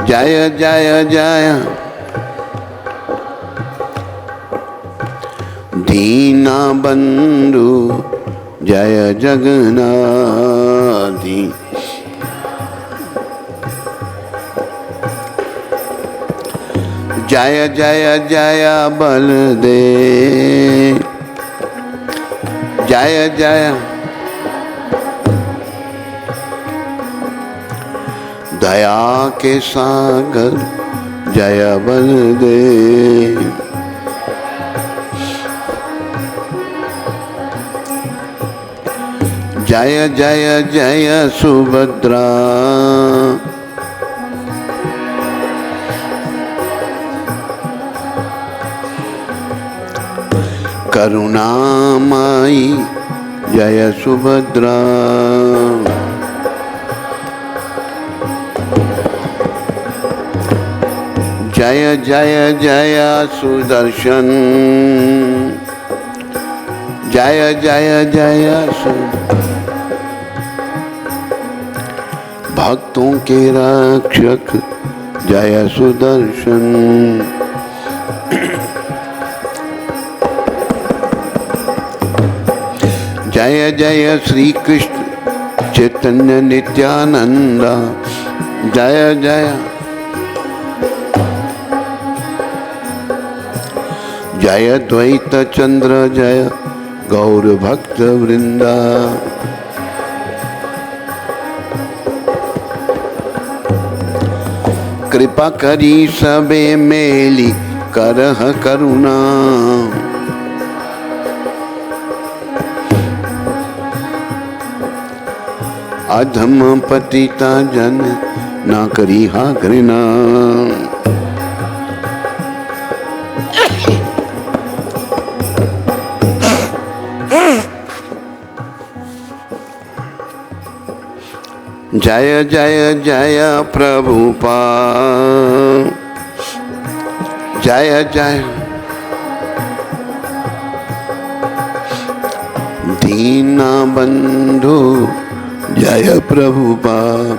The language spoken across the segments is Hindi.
जय जय जय दीना बंधु जय जगन्नाथी। जय जय जय बलदेव जय जय दया के सागर जय बलदेव। जय जय जय सुभद्रा करुणामयी जय सुभद्रा। जय जय जय सुदर्शन जय जय जय भक्तों के रक्षक जय सुदर्शन। जय जय श्री कृष्ण चैतन्य नित्यानंद जय जय जय द्वैत चंद्र जय गौर भक्त वृंदा। कृपा करी सबे मेली करह करुणा। अधम पतिता जन ना करी हा घृणा। जय जय जय प्रभुपाद जय जय दीना बंधु जय प्रभुपाद।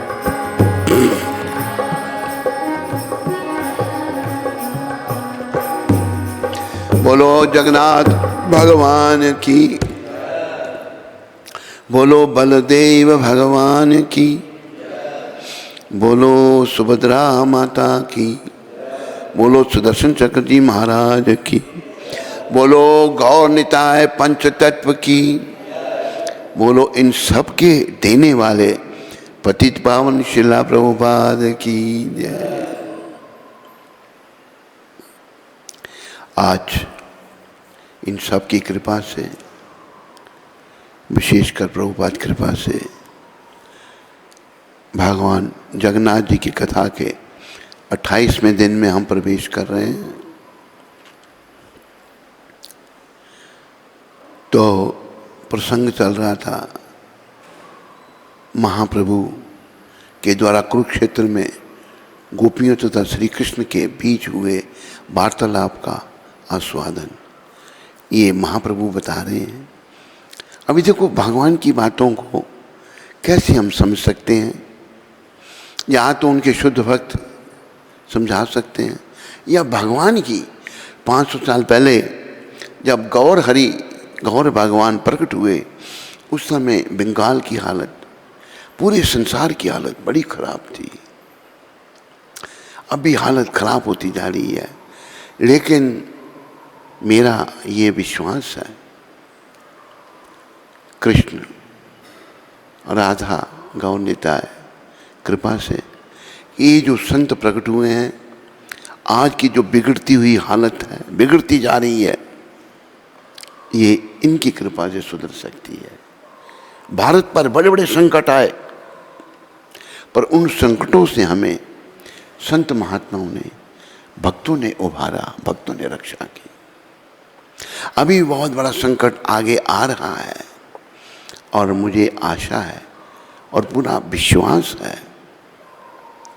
बोलो जगन्नाथ भगवान की, बोलो बलदेव भगवान की, बोलो सुभद्रा माता की, बोलो सुदर्शन चक्र जी महाराज की, बोलो गौर निताय पंच तत्व की, बोलो इन सब के देने वाले पतित पावन शिला प्रभुपाद की जय। आज इन सब की कृपा से, विशेषकर प्रभुपाद कृपा से, भगवान जगन्नाथ जी की कथा के 28वें दिन में हम प्रवेश कर रहे हैं। तो प्रसंग चल रहा था महाप्रभु के द्वारा कुरुक्षेत्र में गोपियों तथा श्री कृष्ण के बीच हुए वार्तालाप का आस्वादन ये महाप्रभु बता रहे हैं। अभी देखो भगवान की बातों को कैसे हम समझ सकते हैं, या तो उनके शुद्ध भक्त समझा सकते हैं, या भगवान की 500 साल पहले जब गौर भगवान प्रकट हुए उस समय बंगाल की हालत, पूरे संसार की हालत बड़ी खराब थी। अभी हालत खराब होती जा रही है, लेकिन मेरा ये विश्वास है कृष्ण राधा गौर निताय कृपा से ये जो संत प्रकट हुए हैं, आज की जो बिगड़ती हुई हालत है, बिगड़ती जा रही है, ये इनकी कृपा से सुधर सकती है। भारत पर बड़े बड़े संकट आए, पर उन संकटों से हमें संत महात्माओं ने, भक्तों ने उभारा, भक्तों ने रक्षा की। अभी बहुत बड़ा संकट आगे आ रहा है और मुझे आशा है और पूरा विश्वास है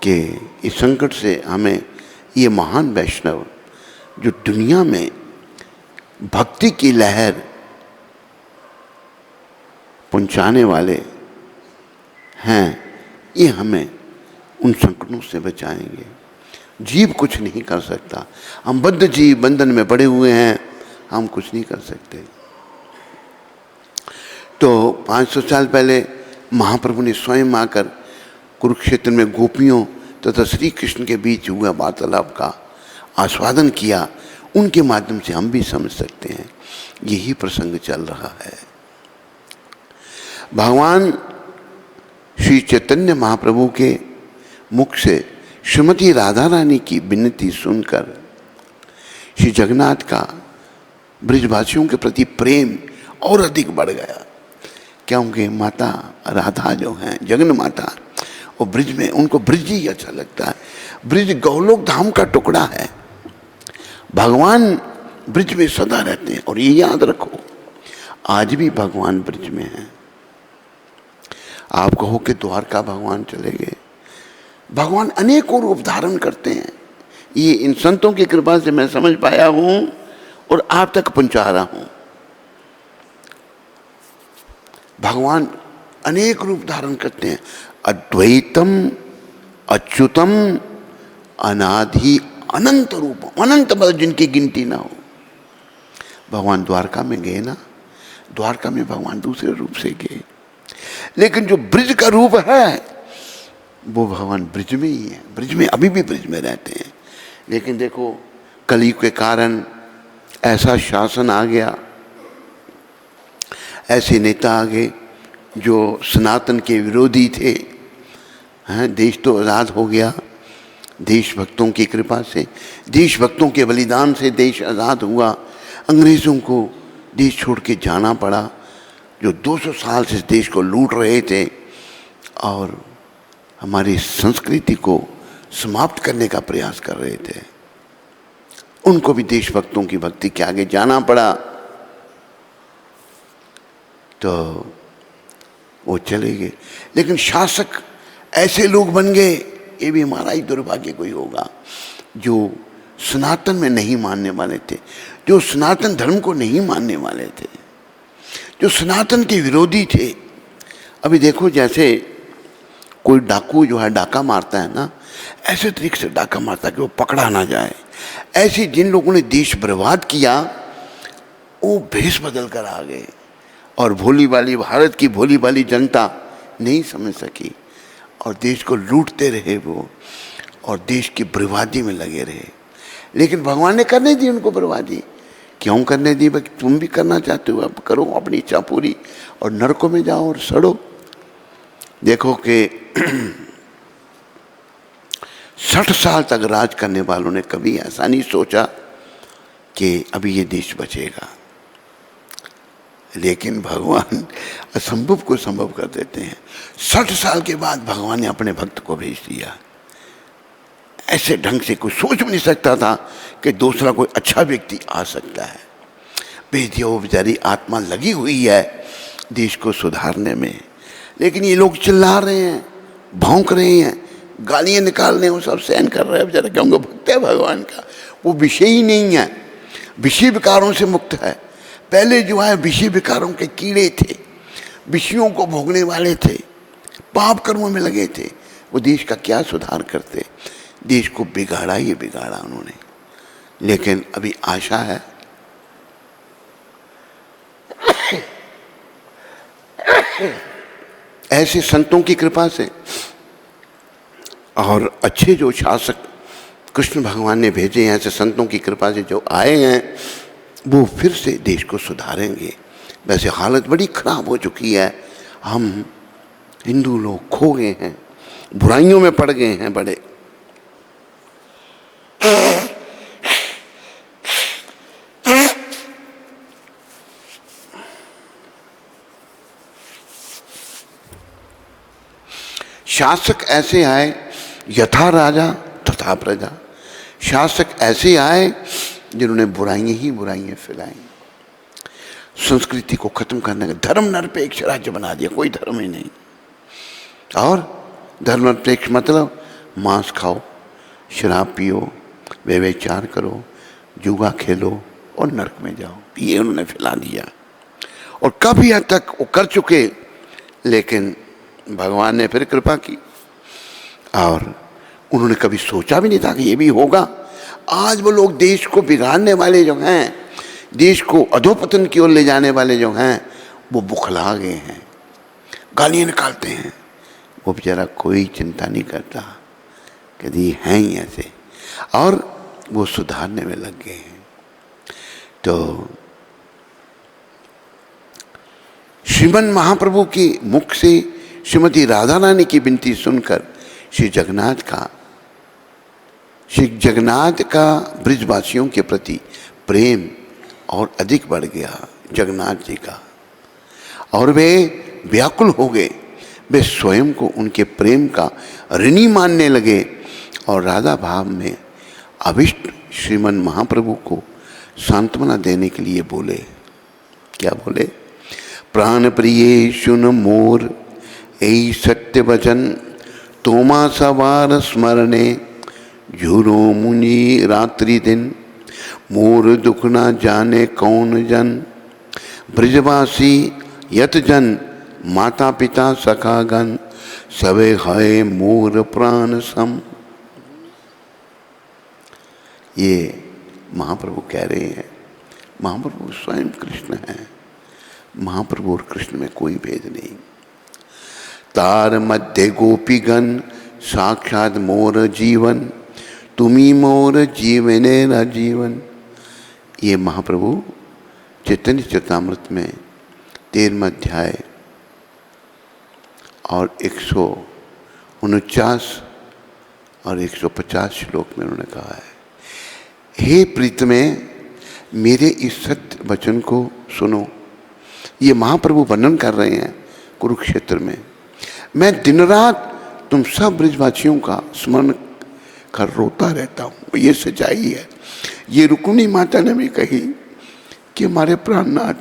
कि इस संकट से हमें ये महान वैष्णव जो दुनिया में भक्ति की लहर पहुंचाने वाले हैं, ये हमें उन संकटों से बचाएंगे। जीव कुछ नहीं कर सकता, हम बद्ध जीव बंधन में पड़े हुए हैं, हम कुछ नहीं कर सकते। तो 500 साल पहले महाप्रभु ने स्वयं आकर कुरुक्षेत्र में गोपियों तथा श्री कृष्ण के बीच हुआ वार्तालाप का आस्वादन किया, उनके माध्यम से हम भी समझ सकते हैं यही प्रसंग चल रहा है। भगवान श्री चैतन्य महाप्रभु के मुख से श्रीमती राधा रानी की विनती सुनकर श्री जगन्नाथ का ब्रिजवासियों के प्रति प्रेम और अधिक बढ़ गया, क्योंकि माता राधा जो हैं जगन माता, वो ब्रिज में उनको ब्रिज ही अच्छा लगता है। ब्रिज गौलोक धाम का टुकड़ा है, भगवान ब्रिज में सदा रहते हैं। और ये याद रखो, आज भी भगवान ब्रिज में हैं। आप कहो कि द्वारका भगवान चले गए, भगवान अनेकों रूप धारण करते हैं। ये इन संतों की कृपा से मैं समझ पाया हूं और आप तक पहुंचा रहा हूं। भगवान अनेक रूप धारण करते हैं, अद्वैतम अच्युतम अनादि अनंत रूप, अनंत मतलब जिनकी गिनती ना हो। भगवान द्वारका में गए ना, द्वारका में भगवान दूसरे रूप से गए, लेकिन जो ब्रिज का रूप है वो भगवान ब्रिज में ही है, ब्रिज में अभी भी ब्रिज में रहते हैं। लेकिन देखो कलयुग के कारण ऐसा शासन आ गया, ऐसे नेता आ गए जो सनातन के विरोधी थे। हैं, देश तो आज़ाद हो गया, देशभक्तों की कृपा से, देशभक्तों के बलिदान से देश आज़ाद हुआ। अंग्रेज़ों को देश छोड़ के जाना पड़ा, जो 200 साल से देश को लूट रहे थे और हमारी संस्कृति को समाप्त करने का प्रयास कर रहे थे। उनको भी देशभक्तों की भक्ति के आगे जाना पड़ा, तो वो चले गए। लेकिन शासक ऐसे लोग बन गए, ये भी हमारा ही दुर्भाग्य कोई होगा, जो सनातन में नहीं मानने वाले थे, जो सनातन धर्म को नहीं मानने वाले थे, जो सनातन के विरोधी थे। अभी देखो जैसे कोई डाकू जो है डाका मारता है ना, ऐसे तरीके से डाका मारता है कि वो पकड़ा ना जाए। ऐसे जिन लोगों ने देश बर्बाद किया वो भेष बदल कर आ गए, और भोली वाली भारत की भोली वाली जनता नहीं समझ सकी और देश को लूटते रहे वो, और देश की बर्बादी में लगे रहे। लेकिन भगवान ने करने दी उनको बर्बादी। क्यों करने दी? भाई तुम भी करना चाहते हो, अब करो अपनी इच्छा पूरी और नरकों में जाओ और सड़ो। देखो कि 60 साल तक राज करने वालों ने कभी ऐसा नहीं सोचा कि अभी ये देश बचेगा, लेकिन भगवान असंभव को संभव कर देते हैं। 60 साल के बाद भगवान ने अपने भक्त को भेज दिया। ऐसे ढंग से कोई सोच भी नहीं सकता था कि दूसरा कोई अच्छा व्यक्ति आ सकता है। भेज दिया, वो बेचारी आत्मा लगी हुई है देश को सुधारने में, लेकिन ये लोग चिल्ला रहे हैं, भौंक रहे हैं, गालियाँ निकाल रहे हैं, वो सब सहन कर रहे हैं बेचारा, क्योंकि भक्त है भगवान का। वो विषय ही नहीं है, विषय विकारों से मुक्त है। पहले जो है विषय विकारों के कीड़े थे, विषयों को भोगने वाले थे, पाप कर्मों में लगे थे। वो देश का क्या सुधार करते? देश को बिगाड़ा ही बिगाड़ा उन्होंने। लेकिन अभी आशा है, ऐसे संतों की कृपा से और अच्छे जो शासक कृष्ण भगवान ने भेजे हैं, ऐसे संतों की कृपा से जो आए हैं, वो फिर से देश को सुधारेंगे। वैसे हालत बड़ी खराब हो चुकी है, हम हिंदू लोग खो गए हैं, बुराइयों में पड़ गए हैं बड़े। शासक ऐसे आए, यथा राजा तथा प्रजा। शासक ऐसे आए जिन्होंने बुराइयां ही बुराइयां फैलाई, संस्कृति को खत्म करने का, धर्म निरपेक्ष राज्य बना दिया, कोई धर्म ही नहीं। और धर्म निरपेक्ष मतलब मांस खाओ, शराब पियो, व्यभिचार करो, जुआ खेलो और नरक में जाओ, ये उन्होंने फैला दिया। और काफी हद तक वो कर चुके, लेकिन भगवान ने फिर कृपा की। और उन्होंने कभी सोचा भी नहीं था कि ये भी होगा। आज वो लोग देश को बिगाड़ने वाले जो हैं, देश को अधोपतन की ओर ले जाने वाले जो हैं, वो बुखला गए हैं, गालियाँ निकालते हैं। वो बेचारा कोई चिंता नहीं करता कि हैं ही ऐसे, और वो सुधारने में लग गए हैं। तो श्रीमन महाप्रभु के मुख से श्रीमती राधा रानी की विनती सुनकर श्री जगन्नाथ का ब्रिजवासियों के प्रति प्रेम और अधिक बढ़ गया, जगन्नाथ जी का, और वे व्याकुल हो गए। वे स्वयं को उनके प्रेम का ऋणी मानने लगे और राधा भाव में अभिष्ट श्रीमन महाप्रभु को सांत्वना देने के लिए बोले। क्या बोले? प्राण प्रिय सुन मोर ऐ सत्य वचन, तोमा सवार स्मरणे झूरो मुनि रात्रि दिन, मोर दुख ना जाने कौन जन, ब्रजवासी यत जन माता पिता सखागण, सवे है मोर प्राण सम। ये महाप्रभु कह रहे हैं। महाप्रभु स्वयं कृष्ण हैं। महाप्रभु और कृष्ण में कोई भेद नहीं। तार मध्य गोपीगण साक्षात मोर जीवन, तुम्ही मोर जीवने न जीवन। ये महाप्रभु चैतन्य चरितामृत में 13वां अध्याय और 149 और 150 श्लोक में उन्होंने कहा है, हे प्रीतमे मेरे इस सत्य वचन को सुनो। ये महाप्रभु वर्णन कर रहे हैं कुरुक्षेत्र में। मैं दिन रात तुम सब ब्रजवासियों का स्मरण कर रोता रहता हूँ। ये सच्चाई है। ये रुक्मिणी माता ने भी कही कि हमारे प्राणनाथ,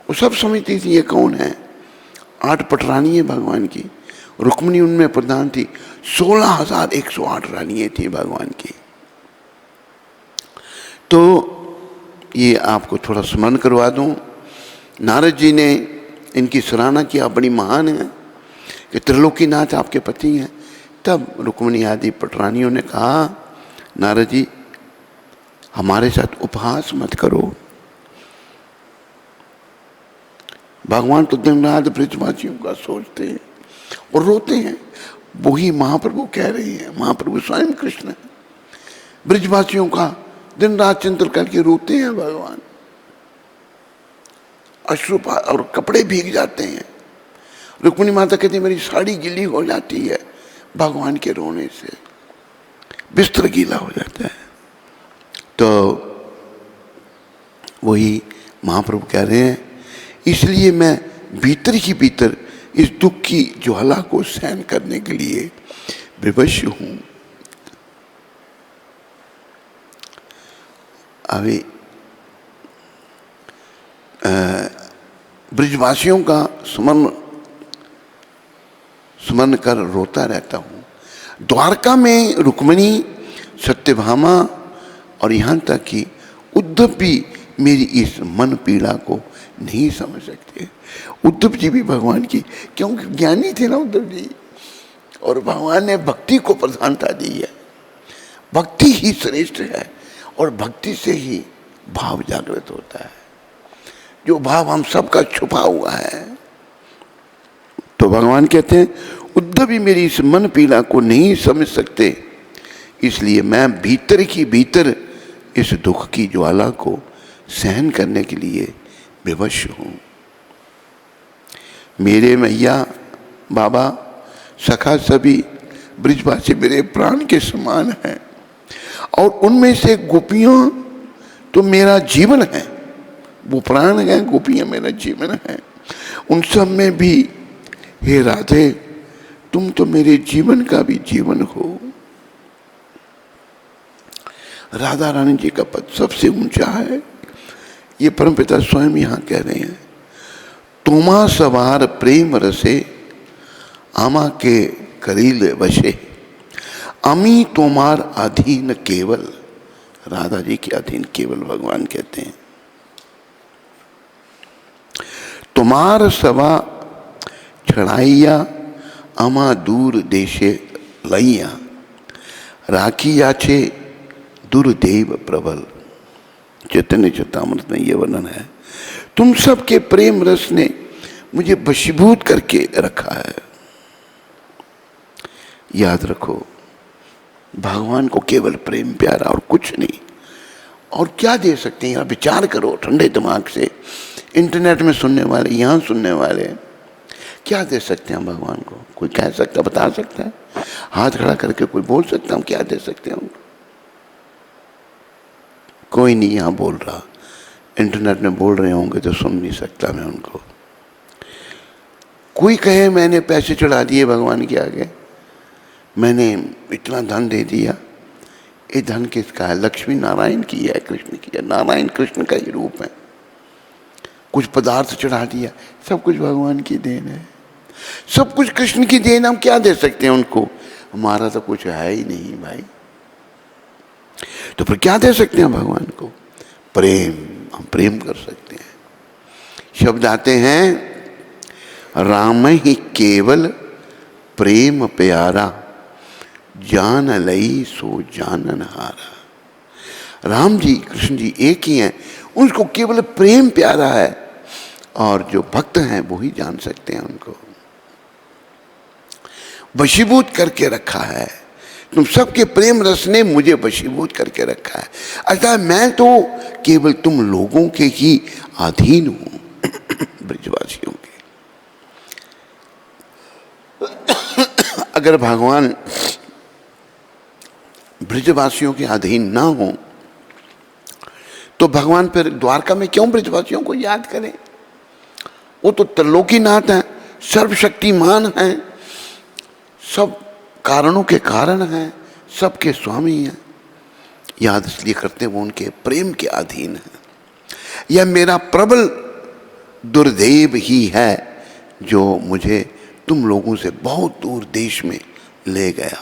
वो सब समझती थी ये कौन है। 8 पटरानी है भगवान की, रुक्मिणी उनमें प्रधान थी। 16,108 रानियाँ थी भगवान की। तो ये आपको थोड़ा स्मरण करवा दूं। नारद जी ने इनकी सराहना किया, बड़ी महान है कि त्रिलोकीनाथ आपके पति हैं। तब रुक्मिणी आदि पटरानियों ने कहा, नारद जी हमारे साथ उपहास मत करो। भगवान तो दिन रात ब्रजवासियों का सोचते हैं और रोते हैं। वही महाप्रभु कह रहे हैं। महाप्रभु स्वयं कृष्ण है। ब्रजवासियों का दिन रात चिंतन करके रोते हैं भगवान। अश्रुपात और कपड़े भीग जाते हैं। रुक्मिणी माता कहती है मेरी साड़ी गीली हो जाती है भगवान के रोने से, बिस्तर गीला हो जाता है। तो वही महाप्रभु कह रहे हैं, इसलिए मैं भीतर ही भीतर इस दुख की ज्वाला को सहन करने के लिए विवश हूं। अभी ब्रजवासियों का स्मरण कर रोता रहता हूं। द्वारका में रुक्मिणी, सत्यभामा और यहाँ तक कि उद्धव भी मेरी इस मन पीड़ा को नहीं समझ सकते। उद्धव जी भी भगवान की, क्योंकि ज्ञानी थे ना उद्धव जी, और भगवान ने भक्ति को प्रधानता दी है। भक्ति ही श्रेष्ठ है और भक्ति से ही भाव जागृत होता है, जो भाव हम सबका छुपा हुआ है। तो भगवान कहते हैं उद्धव भी मेरी इस मन पीड़ा को नहीं समझ सकते, इसलिए मैं भीतर ही भीतर इस दुख की ज्वाला को सहन करने के लिए विवश हूं। मेरे मैया बाबा सखा सभी ब्रजवासी मेरे प्राण के समान हैं, और उनमें से गोपियां तो मेरा जीवन है। वो प्राण है, गोपियां मेरा जीवन है। उन सब में भी हे राधे तुम तो मेरे जीवन का भी जीवन हो। राधा रानी जी का पद सबसे ऊंचा है। ये परमपिता स्वयं यहाँ कह रहे हैं, तुमा सवार प्रेम रसे आमा के करील वशे, अमी तुम्हार अधीन केवल। राधा जी के अधीन केवल भगवान कहते हैं। तुम्हार सवा छड़ाइया अमा दूर देशे लैया राखी याचे दुर्देव प्रबल। चैतन्य चरितामृत में ये वर्णन है। तुम सबके प्रेम रस ने मुझे वशीभूत करके रखा है। याद रखो, भगवान को केवल प्रेम प्यारा और कुछ नहीं। और क्या दे सकते हैं? विचार करो ठंडे दिमाग से। इंटरनेट में सुनने वाले, यहाँ सुनने वाले, क्या दे सकते हैं भगवान को? कोई कह सकता, बता सकता है? हाथ खड़ा करके कोई बोल सकता हम क्या दे सकते हैं उनको? कोई नहीं यहाँ बोल रहा। इंटरनेट में बोल रहे होंगे तो सुन नहीं सकता मैं उनको। कोई कहे मैंने पैसे चढ़ा दिए भगवान के आगे, मैंने इतना धन दे दिया, ये धन किसका है? लक्ष्मी नारायण की है, कृष्ण की है। नारायण कृष्ण का ही रूप है। कुछ पदार्थ चढ़ा दिया, सब कुछ भगवान की देन है, सब कुछ कृष्ण की देन। हम क्या दे सकते हैं उनको? हमारा तो कुछ है ही नहीं भाई। तो फिर क्या दे सकते हैं भगवान को? प्रेम। हम प्रेम कर सकते हैं। शब्द आते हैं, राम ही केवल प्रेम प्यारा, जान लई सो जानन हारा। राम जी, कृष्ण जी एक ही हैं, उनको केवल प्रेम प्यारा है, और जो भक्त हैं वो ही जान सकते हैं उनको। वशीभूत करके रखा है। तुम सबके प्रेम रस ने मुझे वशीभूत करके रखा है। अर्थात मैं तो केवल तुम लोगों के ही अधीन हूं, ब्रजवासियों के। अगर भगवान ब्रजवासियों के अधीन ना हो तो भगवान फिर द्वारका में क्यों ब्रजवासियों को याद करें? वो तो त्रिलोकीनाथ हैं, सर्वशक्तिमान हैं, सब कारणों के कारण हैं, सबके स्वामी हैं। याद इसलिए करते हैं वो उनके प्रेम के अधीन है। यह मेरा प्रबल दुर्दैव ही है जो मुझे तुम लोगों से बहुत दूर देश में ले गया।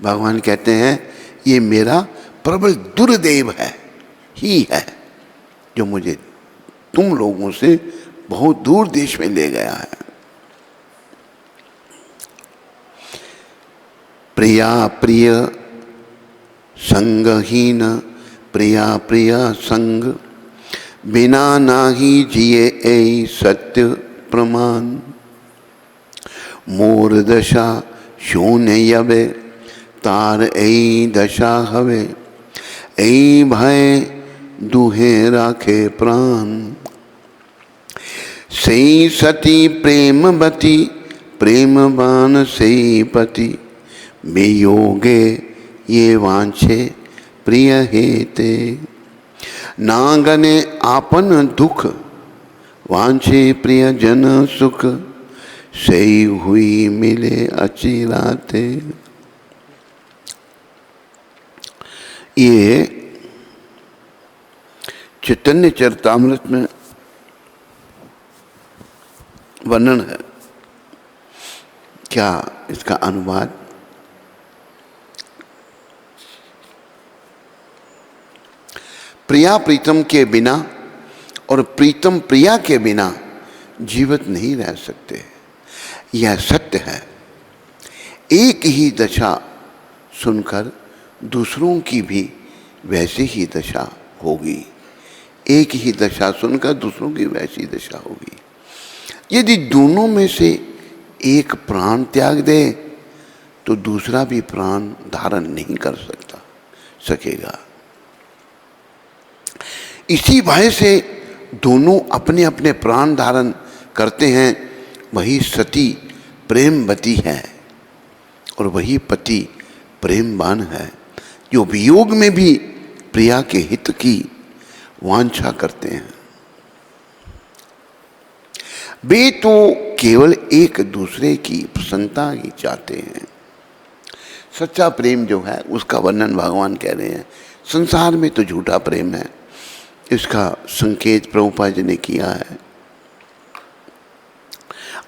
भगवान कहते हैं ये मेरा प्रबल दुर्दैव है ही है जो मुझे तुम लोगों से बहुत दूर देश में ले गया है। प्रिया प्रिय संगहीन, प्रिया प्रिय संग, बिना नाही जिए ऐ सत्य प्रमाण। मोर दशा शून्य यवे, तार ऐ दशा हवे, ऐ भय दुहे राखे प्राण। सई सती प्रेमवती, प्रेमवान सई पति, वियोगे ये वांछे प्रिय हेते। नागने आपन दुख, वांछे प्रिय जन सुख, सही हुई मिले अचिराते। ये चैतन्य चरितामृत में वर्णन है। क्या इसका अनुवाद? प्रिया प्रीतम के बिना और प्रीतम प्रिया के बिना जीवित नहीं रह सकते, यह सत्य है। एक ही दशा सुनकर दूसरों की भी वैसी ही दशा होगी। एक ही दशा सुनकर दूसरों की वैसी दशा होगी। यदि दोनों में से एक प्राण त्याग दे तो दूसरा भी प्राण धारण नहीं कर सकेगा। इसी भय से दोनों अपने अपने प्राण धारण करते हैं। वही सती प्रेमवती है और वही पति प्रेमवान है, जो वियोग में भी प्रिया के हित की वांछा करते हैं। वे तो केवल एक दूसरे की प्रसन्नता ही चाहते हैं। सच्चा प्रेम जो है उसका वर्णन भगवान कह रहे हैं। संसार में तो झूठा प्रेम है, इसका संकेत प्रभुपाद जी ने किया है।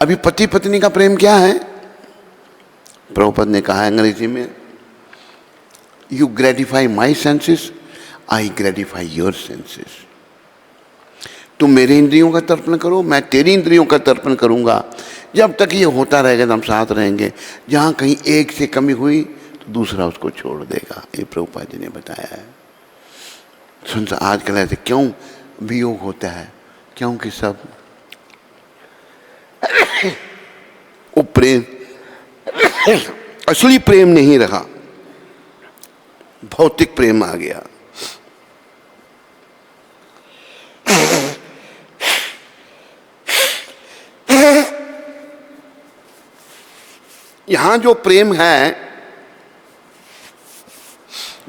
अभी पति पत्नी का प्रेम क्या है? प्रभुपाद ने कहा है अंग्रेजी में, you gratify my senses, I gratify your senses. तुम मेरे इंद्रियों का तर्पण करो, मैं तेरी इंद्रियों का तर्पण करूंगा। जब तक ये होता रहेगा तो हम साथ रहेंगे। जहाँ कहीं एक से कमी हुई तो दूसरा उसको छोड़ देगा। ये प्रभुपाद जी ने बताया है। संसार आजकल ऐसे क्यों वियोग होता है? क्योंकि सब वो प्रेम असली प्रेम नहीं रहा, भौतिक प्रेम आ गया। यहां जो प्रेम है,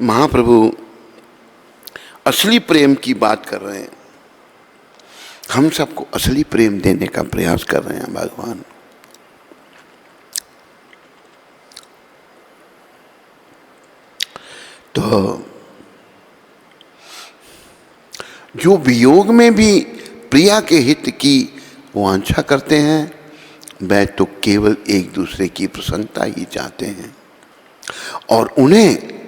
महाप्रभु असली प्रेम की बात कर रहे हैं। हम सबको असली प्रेम देने का प्रयास कर रहे हैं भगवान। तो जो वियोग में भी प्रिया के हित की वांछा करते हैं, वह तो केवल एक दूसरे की प्रसन्नता ही चाहते हैं और उन्हें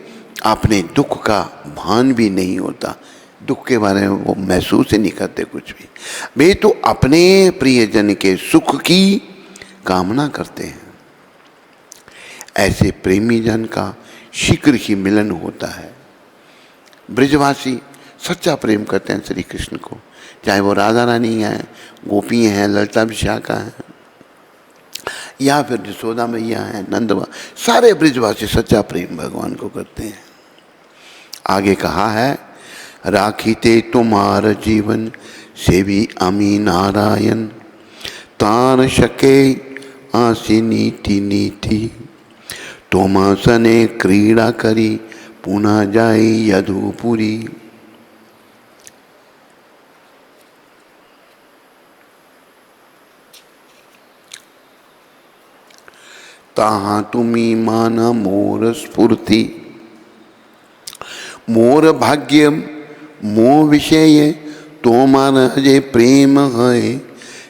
अपने दुख का भान भी नहीं होता। दुख के बारे में वो महसूस ही नहीं करते कुछ भी। वे तो अपने प्रियजन के सुख की कामना करते हैं। ऐसे प्रेमी जन का शीघ्र ही मिलन होता है। ब्रजवासी सच्चा प्रेम करते हैं श्री कृष्ण को, चाहे वो राधा रानी हैं, गोपी हैं, ललिता विशाखा हैं, या फिर यशोदा मैया हैं, नंदवा, सारे ब्रजवासी सच्चा प्रेम भगवान को करते हैं। आगे कहा है, राखीते तुम्हार जीवन सेवी अमी नारायण, तार शके आसी नीति नीति, तोमा सने क्रीड़ा करी पुनः जाई यदुपुरी। ताहा तुमी मान मोर स्फूर्ति, मोर भाग्य मोह विषय, तोमार जे प्रेम है,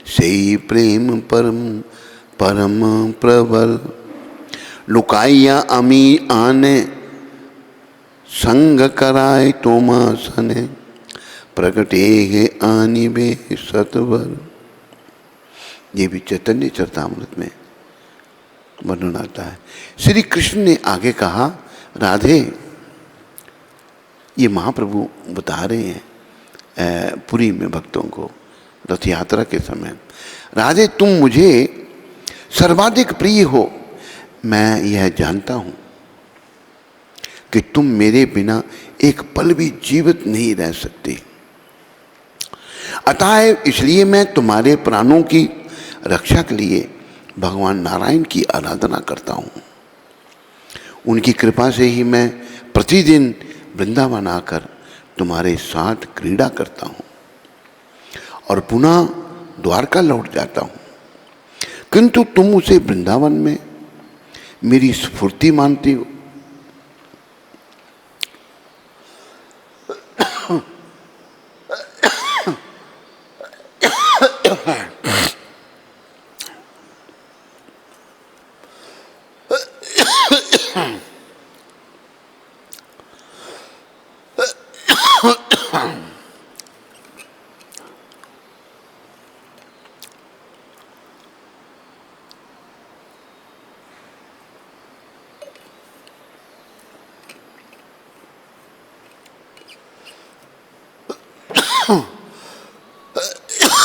सही प्रेम परम परम प्रबल। लुकाइया अमी आने संग कराए, तोमा सने प्रकटे है आनी बे सतवर। ये भी चैतन्य चरितामृत में वर्णन आता है। श्री कृष्ण ने आगे कहा, राधे, ये महाप्रभु बता रहे हैं पुरी में भक्तों को रथ यात्रा के समय, राधे तुम मुझे सर्वाधिक प्रिय हो। मैं यह जानता हूं कि तुम मेरे बिना एक पल भी जीवित नहीं रह सकती। अतः इसलिए मैं तुम्हारे प्राणों की रक्षा के लिए भगवान नारायण की आराधना करता हूँ। उनकी कृपा से ही मैं प्रतिदिन वृंदावन आकर तुम्हारे साथ क्रीड़ा करता हूँ और पुनः द्वारका लौट जाता हूँ। किंतु तुम उसे वृंदावन में मेरी स्फूर्ति मानती हो।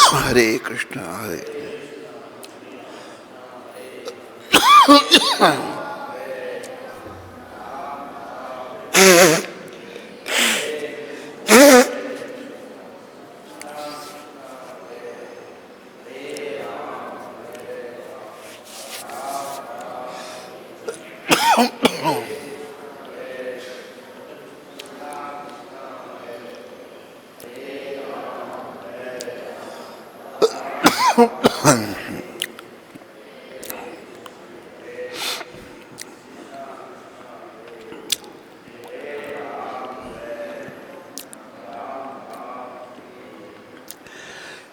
हरे कृष्ण हरे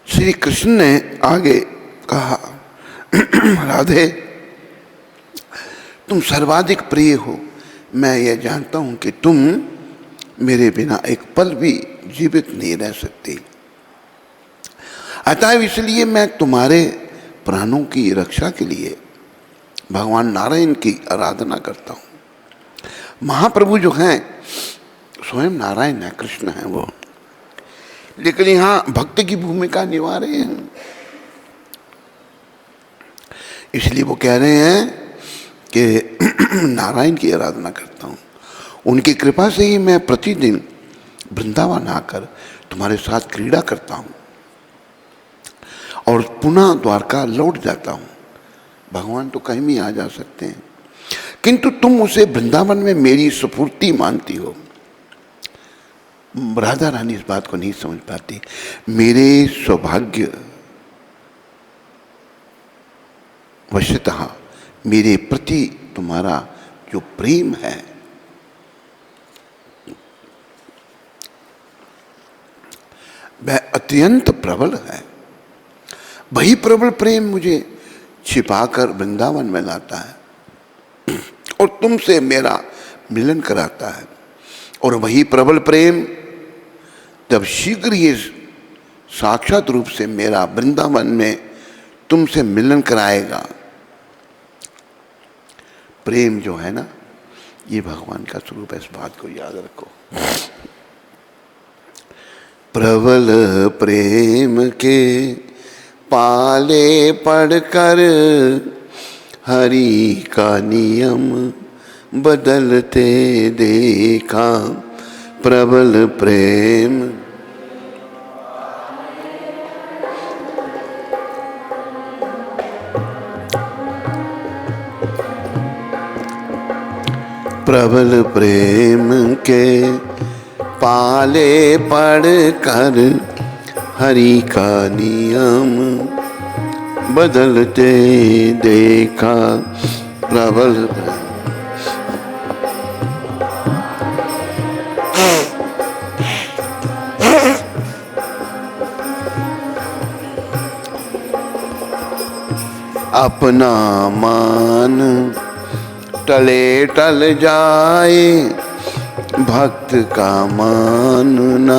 श्री कृष्ण ने आगे कहा, राधे तुम सर्वाधिक प्रिय हो। मैं यह जानता हूं कि तुम मेरे बिना एक पल भी जीवित नहीं रह सकती। अतः इसलिए मैं तुम्हारे प्राणों की रक्षा के लिए भगवान नारायण की आराधना करता हूँ। महाप्रभु जो हैं स्वयं नारायण है, कृष्ण है वो, लेकिन यहाँ भक्त की भूमिका निभा रहे हैं। इसलिए वो कह रहे हैं कि नारायण की आराधना करता हूँ, उनकी कृपा से ही मैं प्रतिदिन वृंदावन आकर तुम्हारे साथ क्रीड़ा करता हूँ और पुनः द्वारका लौट जाता हूँ। भगवान तो कहीं भी आ जा सकते हैं, किंतु तुम उसे वृंदावन में मेरी सुपूर्ति मानती हो। राधा रानी इस बात को नहीं समझ पाती। मेरे सौभाग्य वशतः मेरे प्रति तुम्हारा जो प्रेम है वह अत्यंत प्रबल है। वही प्रबल प्रेम मुझे छिपाकर वृंदावन में लाता है और तुमसे मेरा मिलन कराता है, और वही प्रबल प्रेम जब शीघ्र ही साक्षात रूप से मेरा वृंदावन में तुमसे मिलन कराएगा। प्रेम जो है ना, ये भगवान का स्वरूप है, इस बात को याद रखो। प्रबल प्रेम के पाले पढ़कर हरि का नियम बदलते देखा। प्रबल प्रेम प्रबल प्रेम के पाले पढ़ कर हरि का नियम बदलते देखा। प्रबल अपना मान टले टल जाए, भक्त का मान न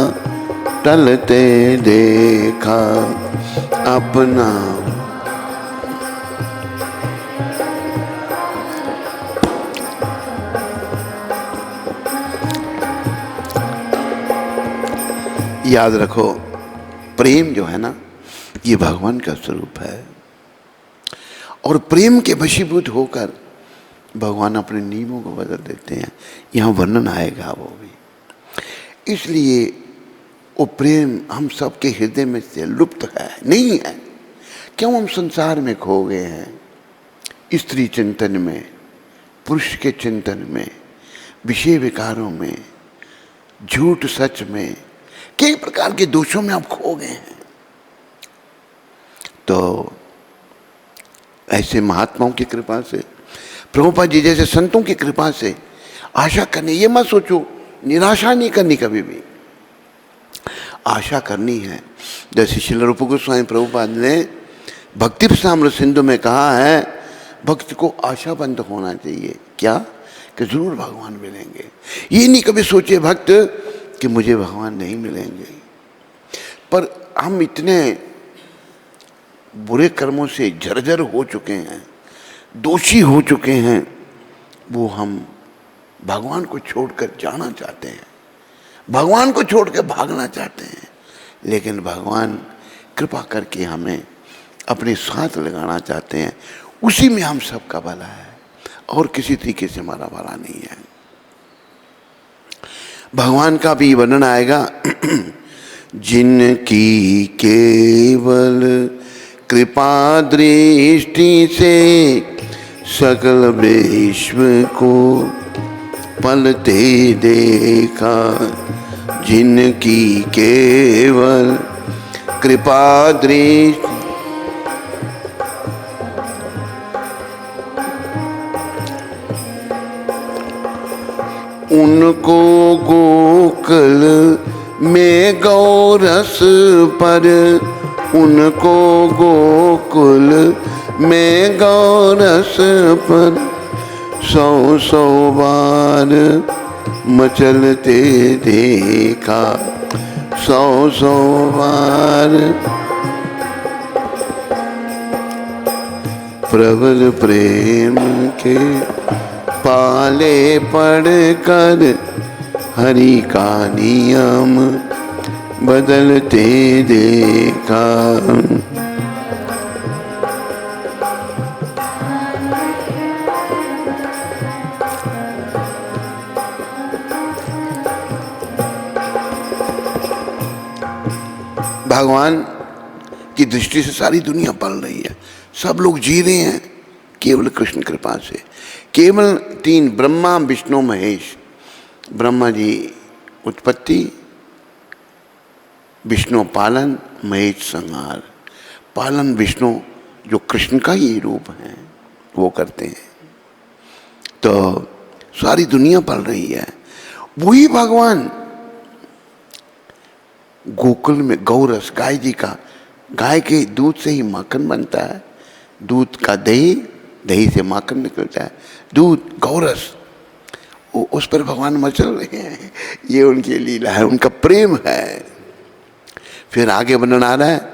टलते देखा। अपना याद रखो, प्रेम जो है ना, ये भगवान का स्वरूप है, और प्रेम के वशीभूत होकर भगवान अपने नियमों को बदल देते हैं। यहाँ वर्णन आएगा वो भी। इसलिए वो प्रेम हम सबके हृदय में से लुप्त है, नहीं है। क्यों? हम संसार में खो गए हैं, स्त्री चिंतन में, पुरुष के चिंतन में, विषय विकारों में, झूठ सच में, कई प्रकार के दोषों में आप खो गए हैं। तो ऐसे महात्माओं की कृपा से, प्रभुपाद जी जैसे संतों की कृपा से आशा करनी, ये मत सोचो, निराशा नहीं करनी, कभी भी आशा करनी है। जैसे श्रील रूप गोस्वामी प्रभुपाद ने भक्ति प्रसामृत सिंधु में कहा है, भक्त को आशाबंद होना चाहिए। क्या? कि जरूर भगवान मिलेंगे। ये नहीं कभी सोचे भक्त कि मुझे भगवान नहीं मिलेंगे। पर हम इतने बुरे कर्मों से जर्जर हो चुके हैं, दोषी हो चुके हैं, वो हम भगवान को छोड़कर जाना चाहते हैं, भगवान को छोड़कर भागना चाहते हैं। लेकिन भगवान कृपा करके हमें अपने साथ लगाना चाहते हैं। उसी में हम सबका भला है, और किसी तरीके से हमारा भला नहीं है। भगवान का भी वर्णन आएगा। जिनकी केवल कृपा दृष्टि से सकल विश्व को पलते देखा। जिनकी केवल कृपा दृष्टि उनको गोकुल में गौरस पर, उनको गोकुल में गौरस पर 100 बार मचलते देखा। 100 बार प्रबल प्रेम के पाले पड़कर हरि का नियम बदलते देखा। भगवान की दृष्टि से सारी दुनिया पल रही है, सब लोग जी रहे हैं केवल कृष्ण कृपा से। केवल तीन, ब्रह्मा विष्णु महेश। ब्रह्मा जी उत्पत्ति, विष्णु पालन, महेश संहार। पालन विष्णु जो कृष्ण का ही रूप है वो करते हैं, तो सारी दुनिया पल रही है। वही भगवान गोकुल में गौरस, गाय जी का, गाय के दूध से ही माखन बनता है, दूध का दही, दही से माखन निकलता है, दूध गौरस, उस पर भगवान मचल रहे हैं। ये उनकी लीला है, उनका प्रेम है। फिर आगे वर्णन आ रहा है,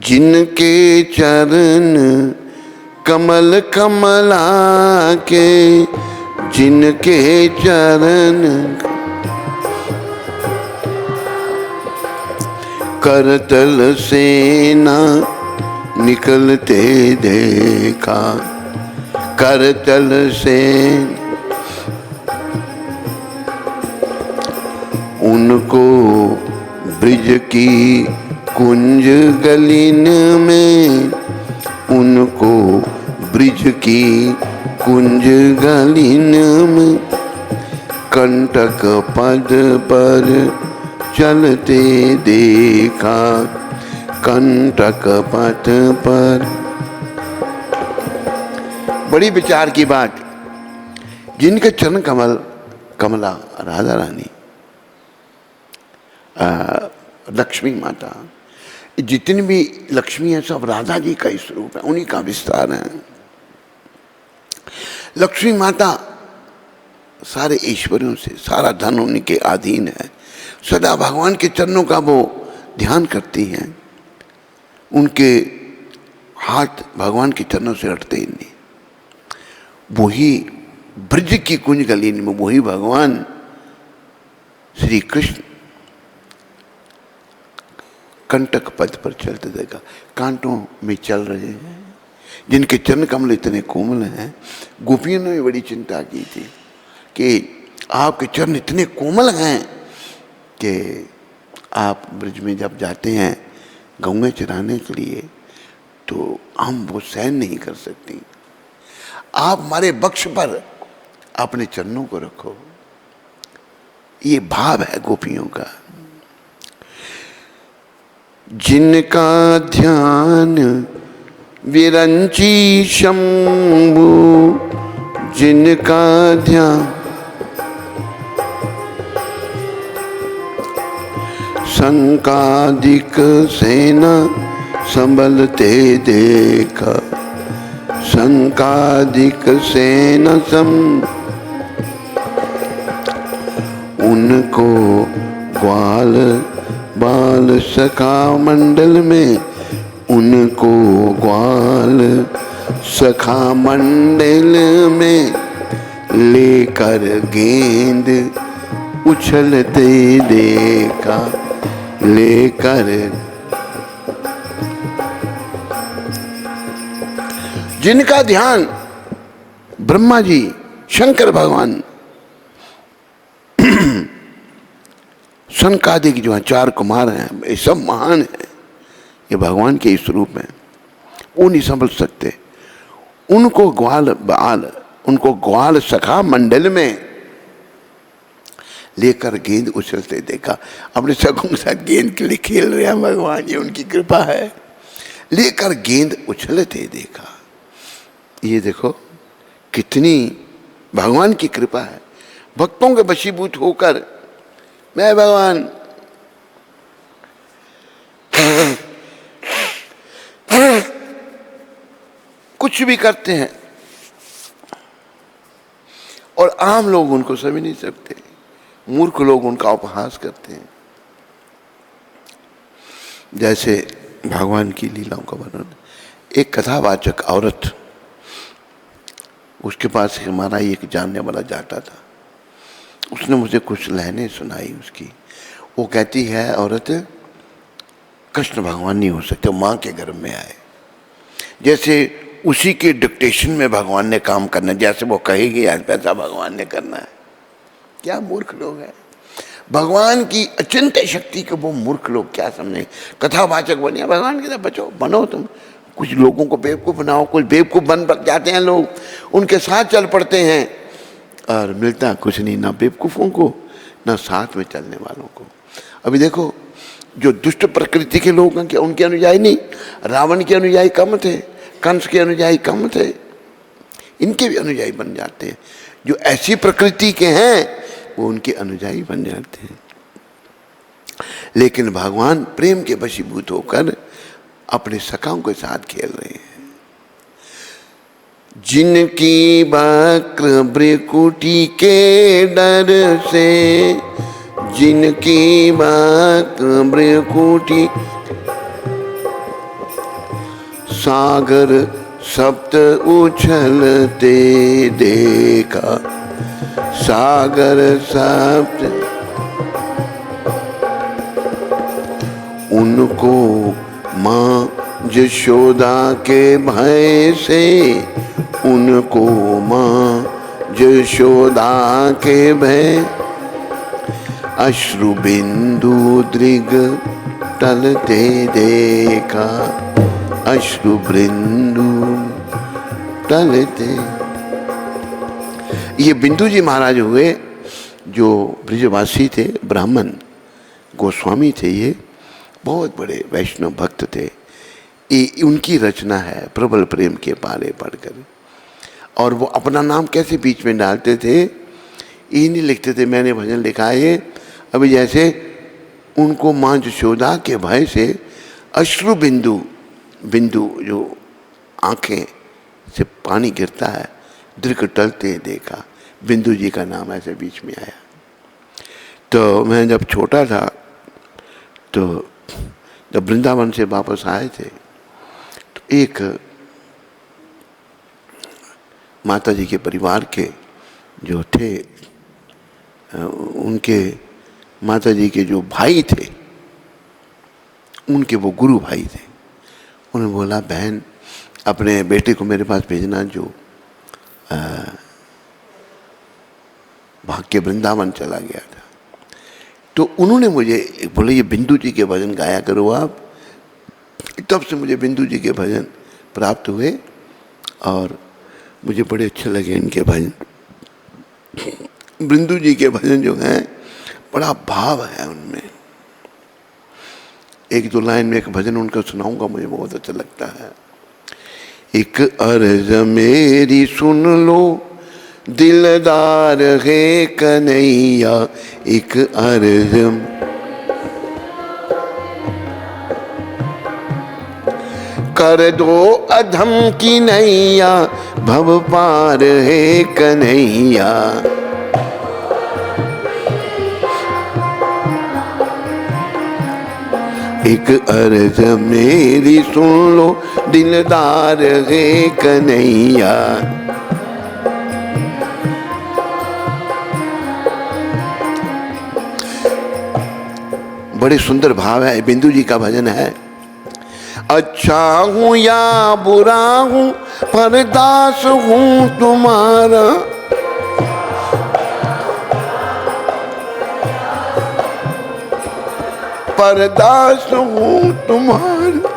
जिनके चरण कमल कमला के, जिनके चरण करतल से ना निकलते देखा, करतल से उनको ब्रिज की कुंज गलीन में, उनको ब्रिज की कुंज गलीन में कंटक पद पर चलते देखा, कंटक पथ पर। बड़ी विचार की बात, जिनके चरण कमल, कमला राधा रानी, लक्ष्मी माता, जितनी भी लक्ष्मी है सब राधा जी का ही स्वरूप है, उन्हीं का विस्तार है। लक्ष्मी माता सारे ईश्वरों से, सारा धन उन्हीं के अधीन है, सदा भगवान के चरणों का वो ध्यान करती हैं, उनके हाथ भगवान के चरणों से हटते ही नहीं। वही ब्रज की कुंज गली में वही भगवान श्री कृष्ण कंटक पथ पर चलते देखा, कांटों में चल रहे हैं, जिनके चरण कमल इतने कोमल हैं। गोपियों ने भी बड़ी चिंता की थी कि आपके चरण इतने कोमल हैं कि आप ब्रज में जब जाते हैं गौएं चराने के लिए तो हम वो सहन नहीं कर सकती, आप हमारे बक्ष पर अपने चरणों को रखो। ये भाव है गोपियों का। जिनका ध्यान विरंची शंभु, जिनका ध्यान संकादिक सेना संभलते देखा, संकादिक सेना उनको ग्वाल बाल सखा मंडल में, उनको ग्वाल सखा मंडल में लेकर गेंद उछलते देखा, लेकर। जिनका ध्यान ब्रह्मा जी, शंकर भगवान, सनकादिक जो है चार कुमार हैं, ये सब महान हैं, ये भगवान के स्वरूप हैं, वो नहीं समझ सकते। उनको ग्वाल बाल, उनको ग्वाल सखा मंडल में लेकर गेंद उछलते देखा। अपने सखों के साथ गेंद के लिए खेल रहे हैं भगवान, ये उनकी कृपा है। लेकर गेंद उछलते देखा, ये देखो कितनी भगवान की कृपा है। भक्तों के वशीभूत होकर मैं भगवान कुछ भी करते हैं और आम लोग उनको समझ नहीं सकते, मूर्ख लोग उनका उपहास करते हैं। जैसे भगवान की लीलाओं का वर्णन, एक कथावाचक औरत उसके पास हमारा एक जानने वाला जाता था, उसने मुझे कुछ लाइनें सुनाई उसकी। वो कहती है औरत कृष्ण भगवान नहीं हो सकते, माँ के गर्भ में आए, जैसे उसी के डिक्टेशन में भगवान ने काम करना, जैसे वो कहेगी आज वैसा भगवान ने करना है। क्या मूर्ख लोग हैं, भगवान की अचिंत्य शक्ति को वो मूर्ख लोग क्या समझे। कथावाचक बनिए, भगवान की तरह बचो, बनो तुम। कुछ लोगों को बेवकूफ़ बनाओ, कुछ बेवकूफ़ बन जाते हैं लोग, उनके साथ चल पड़ते हैं और मिलता कुछ नहीं, ना बेवकूफ़ों को ना साथ में चलने वालों को। अभी देखो जो दुष्ट प्रकृति के लोग हैं, क्या उनके अनुयायी नहीं, रावण के अनुयायी कम थे, कंस के अनुयायी कम थे, इनके भी अनुयायी बन जाते हैं। जो ऐसी प्रकृति के हैं वो उनके अनुयायी बन जाते हैं। लेकिन भगवान प्रेम के वशीभूत होकर अपने सखाओं के साथ खेल रहे हैं। जिनकी वक्र भ्रुकुटी के डर से, जिनकी वक्र भ्रुकुटी सागर सप्त उछलते देखा, सागर सप्त उनको माँ यशोदा के भय से, उनको माँ यशोदा के भय, अश्रु बिंदु दृग टलते देखा, अश्रु बिंदु टलते। ये बिंदु जी महाराज हुए जो ब्रजवासी थे, ब्राह्मण गोस्वामी थे, ये बहुत बड़े वैष्णव भक्त थे। ये उनकी रचना है प्रबल प्रेम के पारे पढ़कर। और वो अपना नाम कैसे बीच में डालते थे, ये नहीं लिखते थे मैंने भजन लिखा है। अभी जैसे उनको माँ यशोदा के भय से अश्रु बिंदु, बिंदु जो आंखें से पानी गिरता है, दृक टलते देखा, बिंदु जी का नाम ऐसे बीच में आया। तो मैं जब छोटा था, तो जब वृंदावन से वापस आए थे, तो एक माता जी के परिवार के जो थे, उनके माता जी के जो भाई थे, उनके वो गुरु भाई थे। उन्होंने बोला बहन अपने बेटे को मेरे पास भेजना जो भाग के वृंदावन चला गया था। तो उन्होंने मुझे बोले ये बिंदु जी के भजन गाया करो आप। तब से मुझे बिंदु जी के भजन प्राप्त हुए और मुझे बड़े अच्छे लगे इनके भजन। बिंदु जी के भजन जो हैं बड़ा भाव है उनमें। एक दो लाइन में एक भजन उनका सुनाऊंगा, मुझे बहुत अच्छा लगता है। एक अर्ज मेरी सुन लो दिलदार है कन्हैया, एक अर्ज कर दो अधम की नैया, भव पार है कन्हैया। एक अर्ज मेरी सुन लो दिलदार है कन्हैया। बड़े सुंदर भाव है, बिंदु जी का भजन है। अच्छा हूँ या बुरा हूँ पर दास हूँ तुम्हारा, पर दास हूँ तुम्हारा।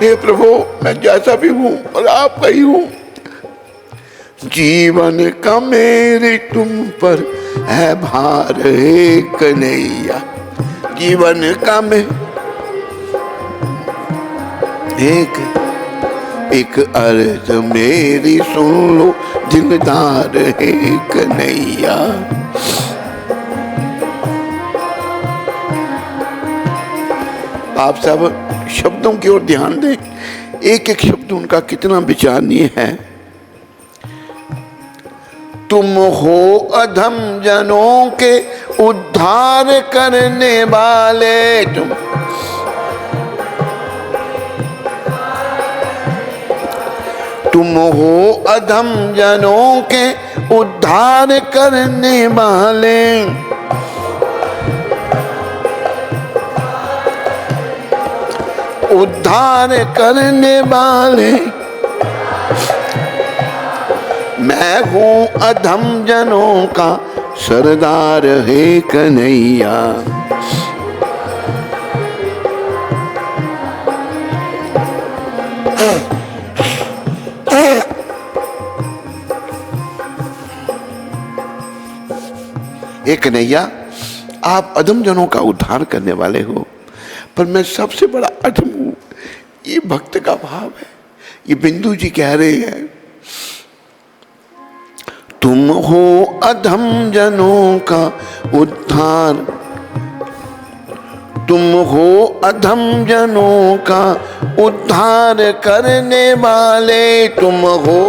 हे प्रभु मैं जैसा भी हूँ और आपका ही हूँ। जीवन का मेरे तुम पर है भार है कन्हैया, जीवन का मैं एक अर्ज मेरी सुन लो दिलदार है कन्हैया। आप सब शब्दों की ओर ध्यान दें, एक एक शब्द उनका कितना विचारणीय है। तुम हो अधम जनों के उद्धार करने वाले, तुम हो अधम जनों के उद्धार करने वाले। उद्धार करने वाले मैं हूँ अधम जनों का सरदार है कन्हैया। हे कन्हैया, आप अधम जनों का उद्धार करने वाले हो, पर मैं सबसे बड़ा अधम हूं। ये भक्त का भाव है। ये बिंदु जी कह रहे हैं, तुम हो अधम जनों का उद्धार, तुम हो अधम जनों का उद्धार करने वाले। तुम हो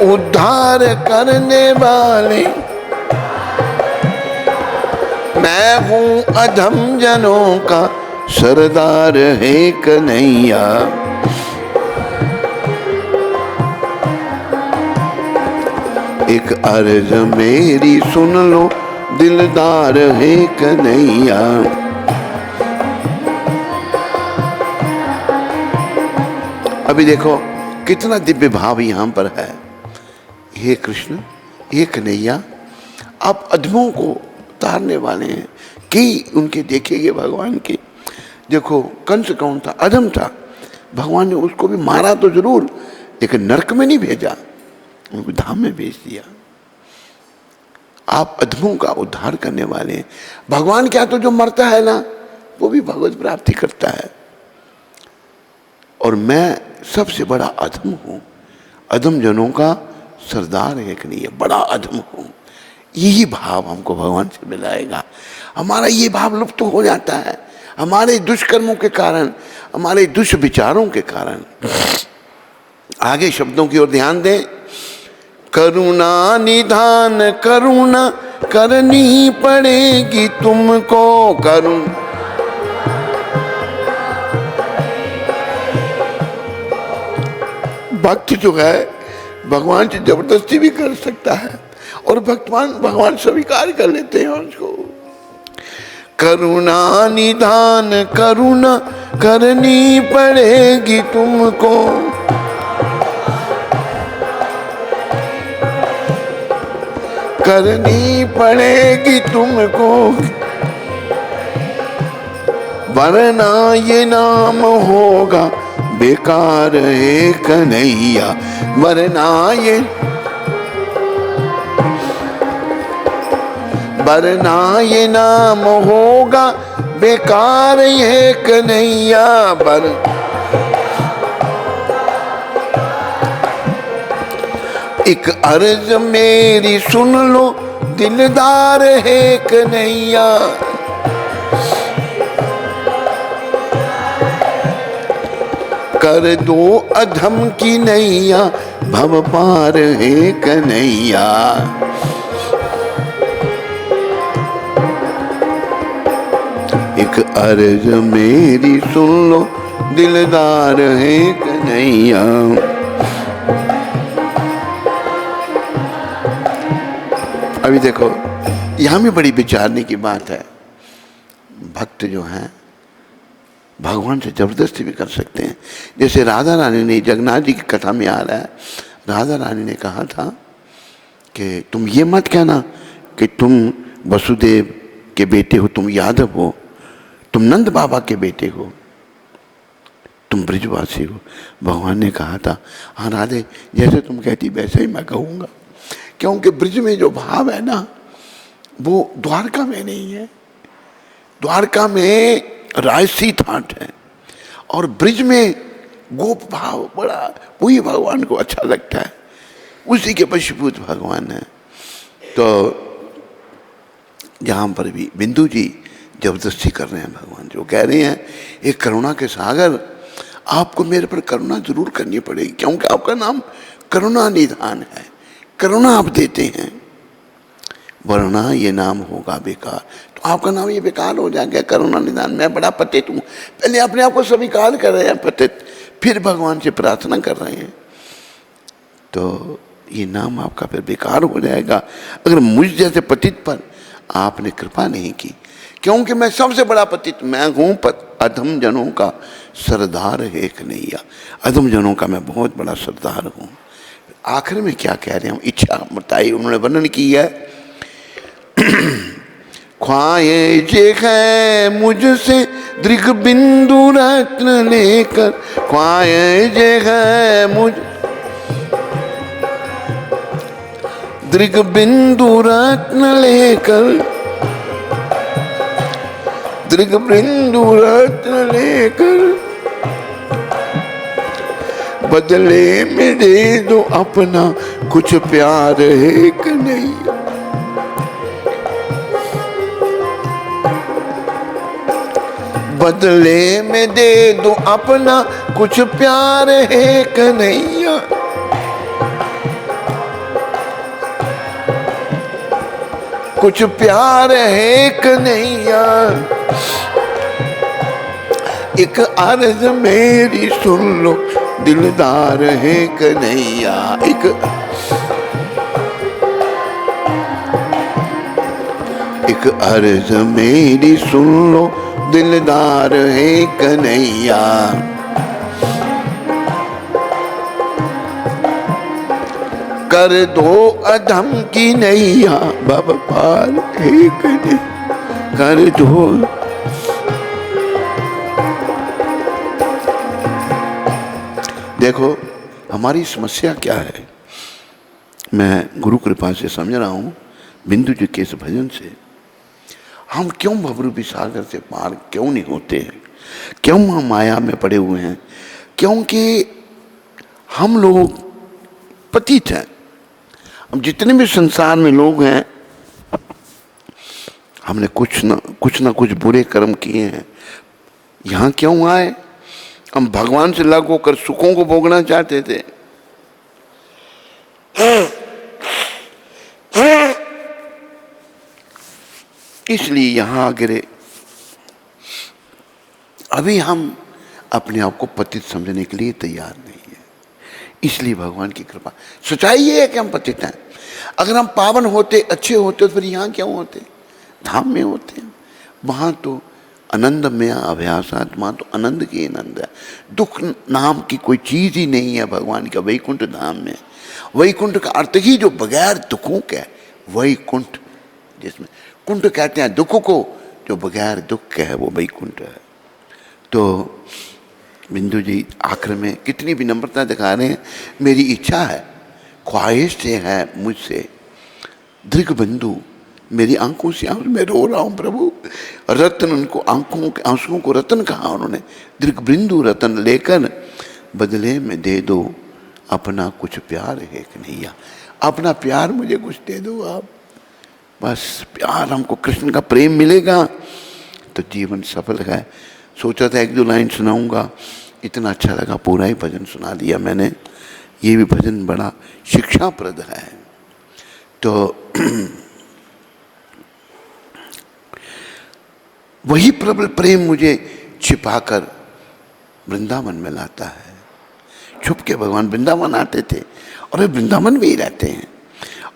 उद्धार करने वाले मैं हूँ अधम जनों का सरदार है कन्हैया। एक अर्ज मेरी सुन लो दिलदार है कन्हैया। अभी देखो कितना दिव्य भाव यहाँ पर है। हे कृष्ण, हे कन्हैया, आप अधमों को तारने वाले हैं। कई उनके देखेंगे भगवान के। देखो कंस कौन था? अधम था। भगवान ने उसको भी मारा तो जरूर, लेकिन नरक में नहीं भेजा, उनको धाम में भेज दिया। आप अधमों का उद्धार करने वाले हैं। भगवान क्या तो जो मरता है ना, वो भी भगवत प्राप्ति करता है। और मैं सबसे बड़ा अधम हूं, अधम जनों का सरदार है कि नहीं, बड़ा अधम हूं। यही भाव हमको भगवान से मिलाएगा। हमारा ये भाव लुप्त तो हो जाता है हमारे दुष्कर्मों के कारण, हमारे दुष्विचारों के कारण। आगे शब्दों की ओर ध्यान दें। करुणा निधान करुणा करनी पड़ेगी तुमको। भक्त जो है भगवान से जबरदस्ती भी कर सकता है, और भगवान स्वीकार कर लेते हैं उसको। करुणा निधान करुणा करनी पड़ेगी तुमको। करनी पड़ेगी तुमको, वरना ये नाम होगा बेकार है कन्हैया। वरना ये नाम होगा बेकार है कन्हैया। एक अर्ज मेरी सुन लो दिलदार है कन्हैया। कर दो अधम की नैया भव पार है कन्हैया। एक अर्ज मेरी सुन लो दिलदार है कन्हैया। अभी देखो यहाँ भी बड़ी विचारने की बात है। भक्त जो हैं भगवान से जबरदस्ती भी कर सकते हैं। जैसे राधा रानी ने, जगन्नाथ जी की कथा में आ रहा है, राधा रानी ने कहा था कि तुम ये मत कहना कि तुम वसुदेव के बेटे हो, तुम यादव हो, तुम नंद बाबा के बेटे हो, तुम ब्रिजवासी हो। भगवान ने कहा था, हाँ राधे, जैसे तुम कहती वैसे ही मैं कहूँगा, क्योंकि ब्रिज में जो भाव है ना, वो द्वारका में नहीं है। द्वारका में राजसी ठाट है, और ब्रिज में गोप भाव बड़ा, वही भगवान को अच्छा लगता है। उसी के वशीभूत भगवान है। तो जहाँ पर भी बिंदु जी जबरदस्ती कर रहे हैं, भगवान जो कह रहे हैं, एक करुणा के सागर, आपको मेरे पर करुणा जरूर करनी पड़ेगी, क्योंकि आपका नाम करुणा निधान है। करुणा आप देते हैं, वरना ये नाम होगा बेकार। तो आपका नाम ये बेकार हो जाएगा। करुणा निधान, मैं बड़ा पतित हूँ, पहले अपने आप को स्वीकार कर रहे हैं पतित, फिर भगवान से प्रार्थना कर रहे हैं, तो ये नाम आपका फिर बेकार हो जाएगा अगर मुझ जैसे पतित पर आपने कृपा नहीं की। क्योंकि मैं सबसे बड़ा पतित मैं हूँ, अधम जनों का सरदार है कन्हैया। अधम जनों का मैं बहुत बड़ा सरदार हूँ। आखिर में क्या कह रहे हैं, इच्छा बताई उन्होंने वर्णन की है। ख्वाए जे है मुझसे दृग बिंदु रत्न लेकर, ख्वाए जे है मुझ दृग बिंदु रत्न लेकर, दृग बिंदु रत्न लेकर, बदले में दे दो अपना कुछ प्यार है कन्हैया। बदले में दे दो अपना कुछ प्यार है कन्हैया। कुछ प्यार है कन्हैया। एक अर्ज मेरी सुन लो दिलदार है कन्हैया। एक अर्ज मेरी सुन लो दिलदार है कन्हैया। कर दो अधम की नैया बाबा पार है कन्हैया। कर दो। देखो हमारी समस्या क्या है, मैं गुरु कृपा से समझ रहा हूँ, बिंदु जी के इस भजन से हम क्यों भवरूपी सागर से पार क्यों नहीं होते हैं, क्यों हम माया में पड़े हुए हैं। क्योंकि हम लोग पतित हैं। हम जितने भी संसार में लोग हैं, हमने कुछ ना कुछ बुरे कर्म किए हैं। यहाँ क्यों आए, हम भगवान से लग होकर सुखों को भोगना चाहते थे। इसलिए यहाँ आ गिरे। अभी हम अपने आप को पतित समझने के लिए तैयार नहीं है। इसलिए भगवान की कृपा, सच्चाई ये है कि हम पतित हैं। अगर हम पावन होते, अच्छे होते, तो फिर यहाँ क्यों होते, धाम में होते। वहाँ तो आनंद में अभ्यासात, वहाँ तो आनंद की आनंद है। दुख नाम की कोई चीज ही नहीं है भगवान का वैकुंठ धाम में। वैकुंठ का अर्थ ही जो बगैर दुखों का, वैकुंठ जिसमें कुंठ कहते हैं दुख को, जो बगैर दुख का है वो वैकुंठ है। तो बिंदु जी आखिर में कितनी विनम्रता दिखा रहे हैं। मेरी इच्छा है, ख्वाहिश से है मुझसे दृग बिंदु, मेरी आंखों से मैं रो रहा हूँ प्रभु। रत्न, उनको आंखों के आंसुओं को रत्न कहा उन्होंने। दृग बिंदु रत्न लेकर बदले में दे दो अपना कुछ प्यार है कन्हैया। अपना प्यार मुझे कुछ दे दो आप, बस प्यार, हमको कृष्ण का प्रेम मिलेगा तो जीवन सफल है। सोचा था एक दो लाइन सुनाऊंगा, इतना अच्छा लगा पूरा ही भजन सुना दिया मैंने। ये भी भजन बड़ा शिक्षाप्रद है। तो वही प्रबल प्रेम मुझे छिपाकर वृंदावन में लाता है। छुप के भगवान वृंदावन आते थे और वे वृंदावन में ही रहते हैं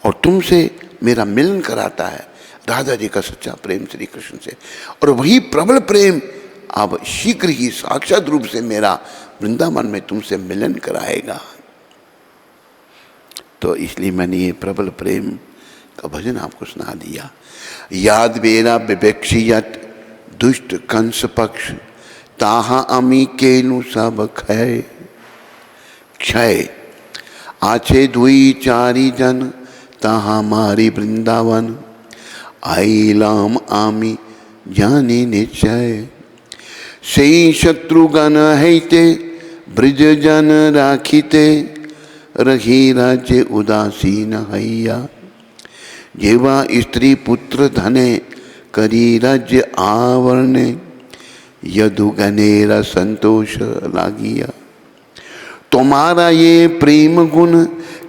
और तुमसे मेरा मिलन कराता है। राधा जी का सच्चा प्रेम श्री कृष्ण से, और वही प्रबल प्रेम अब शीघ्र ही साक्षात रूप से मेरा वृंदावन में तुमसे मिलन कराएगा। तो इसलिए मैंने ये प्रबल प्रेम का भजन आपको सुना दिया। याद बेरा विवेक्षियत दुष्ट कंस पक्ष, ताहा अमी केनु सब खय क्षय। आछे दुई चारी जन ताहा मारी वृंदावन, आई लाम आमी जानी निश्चय। सही शत्रुगण हैते ब्रज जन राखिते, रही राज्य उदासीन हैया। जेवा स्त्री पुत्र धने करी राज्य आवरणे, यदु गनेरा संतोष लागिया। तुम्हारा ये प्रेम गुण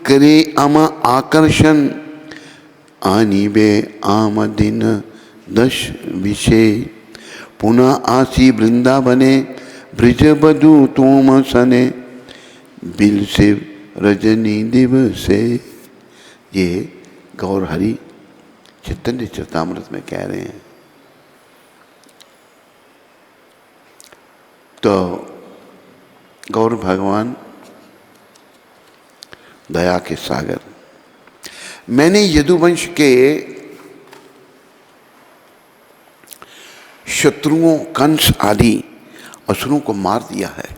करे अमा आकर्षण, आनिबे आमदिन दश विषे पुनः आसी वृंदावने ब्रिज बधु तोम सने बिल शिव रजनी दिवसे। ये गौर हरि चैतन्य चरितामृत में कह रहे हैं। तो गौर भगवान दया के सागर, मैंने यदुवंश के शत्रुओं कंस आदि असुरों को मार दिया है।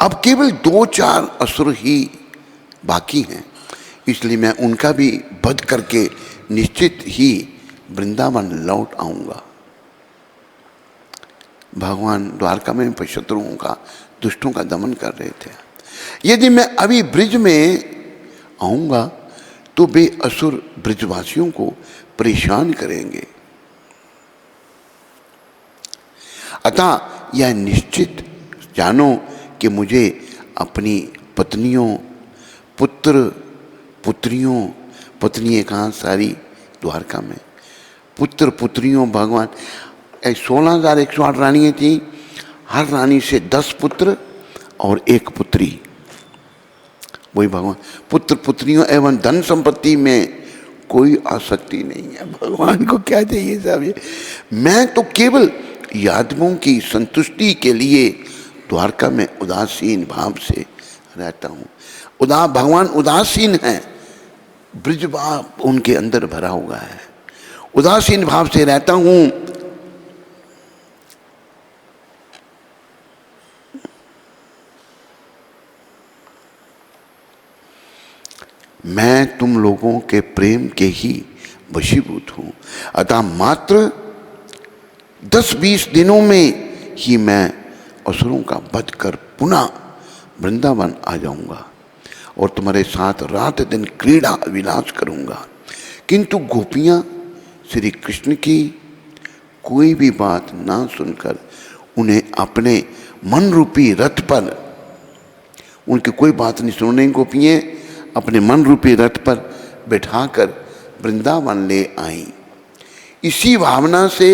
अब केवल 2-4 असुर ही बाकी हैं, इसलिए मैं उनका भी वध करके निश्चित ही वृंदावन लौट आऊंगा। भगवान द्वारका में शत्रुओं का, दुष्टों का दमन कर रहे थे। यदि मैं अभी ब्रिज में आऊंगा तो वे असुर ब्रिजवासियों को परेशान करेंगे। अतः यह निश्चित जानो कि मुझे अपनी पत्नियों, पुत्र पुत्रियों, पत्नियां कहाँ सारी द्वारका में, पुत्र पुत्रियों, भगवान 16,108 रानियां थी, हर रानी से 10 पुत्र और 1 पुत्री। वही भगवान, पुत्र पुत्रियों एवं धन संपत्ति में कोई आसक्ति नहीं है। भगवान को क्या चाहिए सब ये? मैं तो केवल यादवों की संतुष्टि के लिए द्वारका में उदासीन भाव से रहता हूँ। भगवान उदासीन है, ब्रिज भाव उनके अंदर भरा हुआ है, उदासीन भाव से रहता हूँ। मैं तुम लोगों के प्रेम के ही वशीभूत हूँ। अतः मात्र 10-20 दिनों में ही मैं असुरों का वध कर पुनः वृंदावन आ जाऊंगा और तुम्हारे साथ रात दिन क्रीड़ा विलास करूंगा। किंतु गोपियां श्री कृष्ण की कोई भी बात ना सुनकर उन्हें अपने मन रूपी रथ पर, उनकी कोई बात नहीं सुन रही गोपियां, अपने मन रूपी रथ पर बैठाकर वृंदावन ले आई। इसी भावना से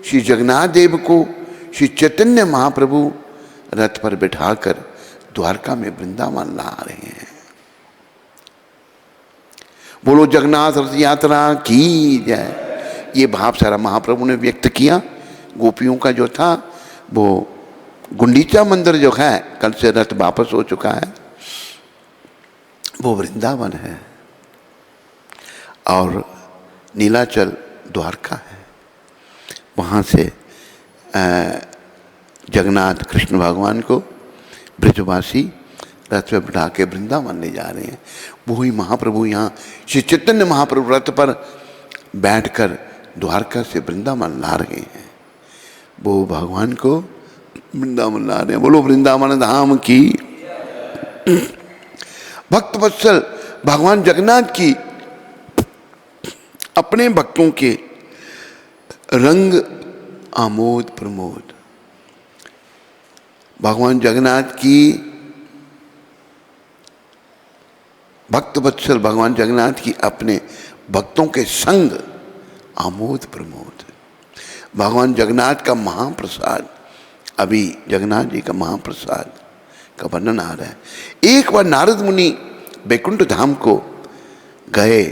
श्री जगन्नाथ देव को श्री चैतन्य महाप्रभु रथ पर बैठाकर द्वारका में वृंदावन ला रहे हैं। बोलो जगन्नाथ रथ यात्रा की जय। ये भाव सारा महाप्रभु ने व्यक्त किया। गोपियों का जो था वो गुंडीचा मंदिर जो है, कल से रथ वापस हो चुका है, वो वृंदावन है और नीलाचल द्वारका है। वहाँ से जगन्नाथ कृष्ण भगवान को ब्रजवासी रथ में बिठा के वृंदावन ले जा रहे हैं। वही महाप्रभु यहाँ श्री चैतन्य महाप्रभु रथ पर बैठकर द्वारका से वृंदावन ला रहे हैं। वो भगवान को वृंदावन ला रहे हैं। बोलो वृंदावन धाम की। भक्त वत्सल भगवान जगन्नाथ की अपने भक्तों के रंग आमोद प्रमोद, भगवान जगन्नाथ की भक्त वत्सल भगवान जगन्नाथ की अपने भक्तों के संग आमोद प्रमोद। भगवान जगन्नाथ का महाप्रसाद, अभी जगन्नाथ जी का महाप्रसाद का वर्णन आ रहा है। एक बार नारद मुनि बैकुंठ धाम को गए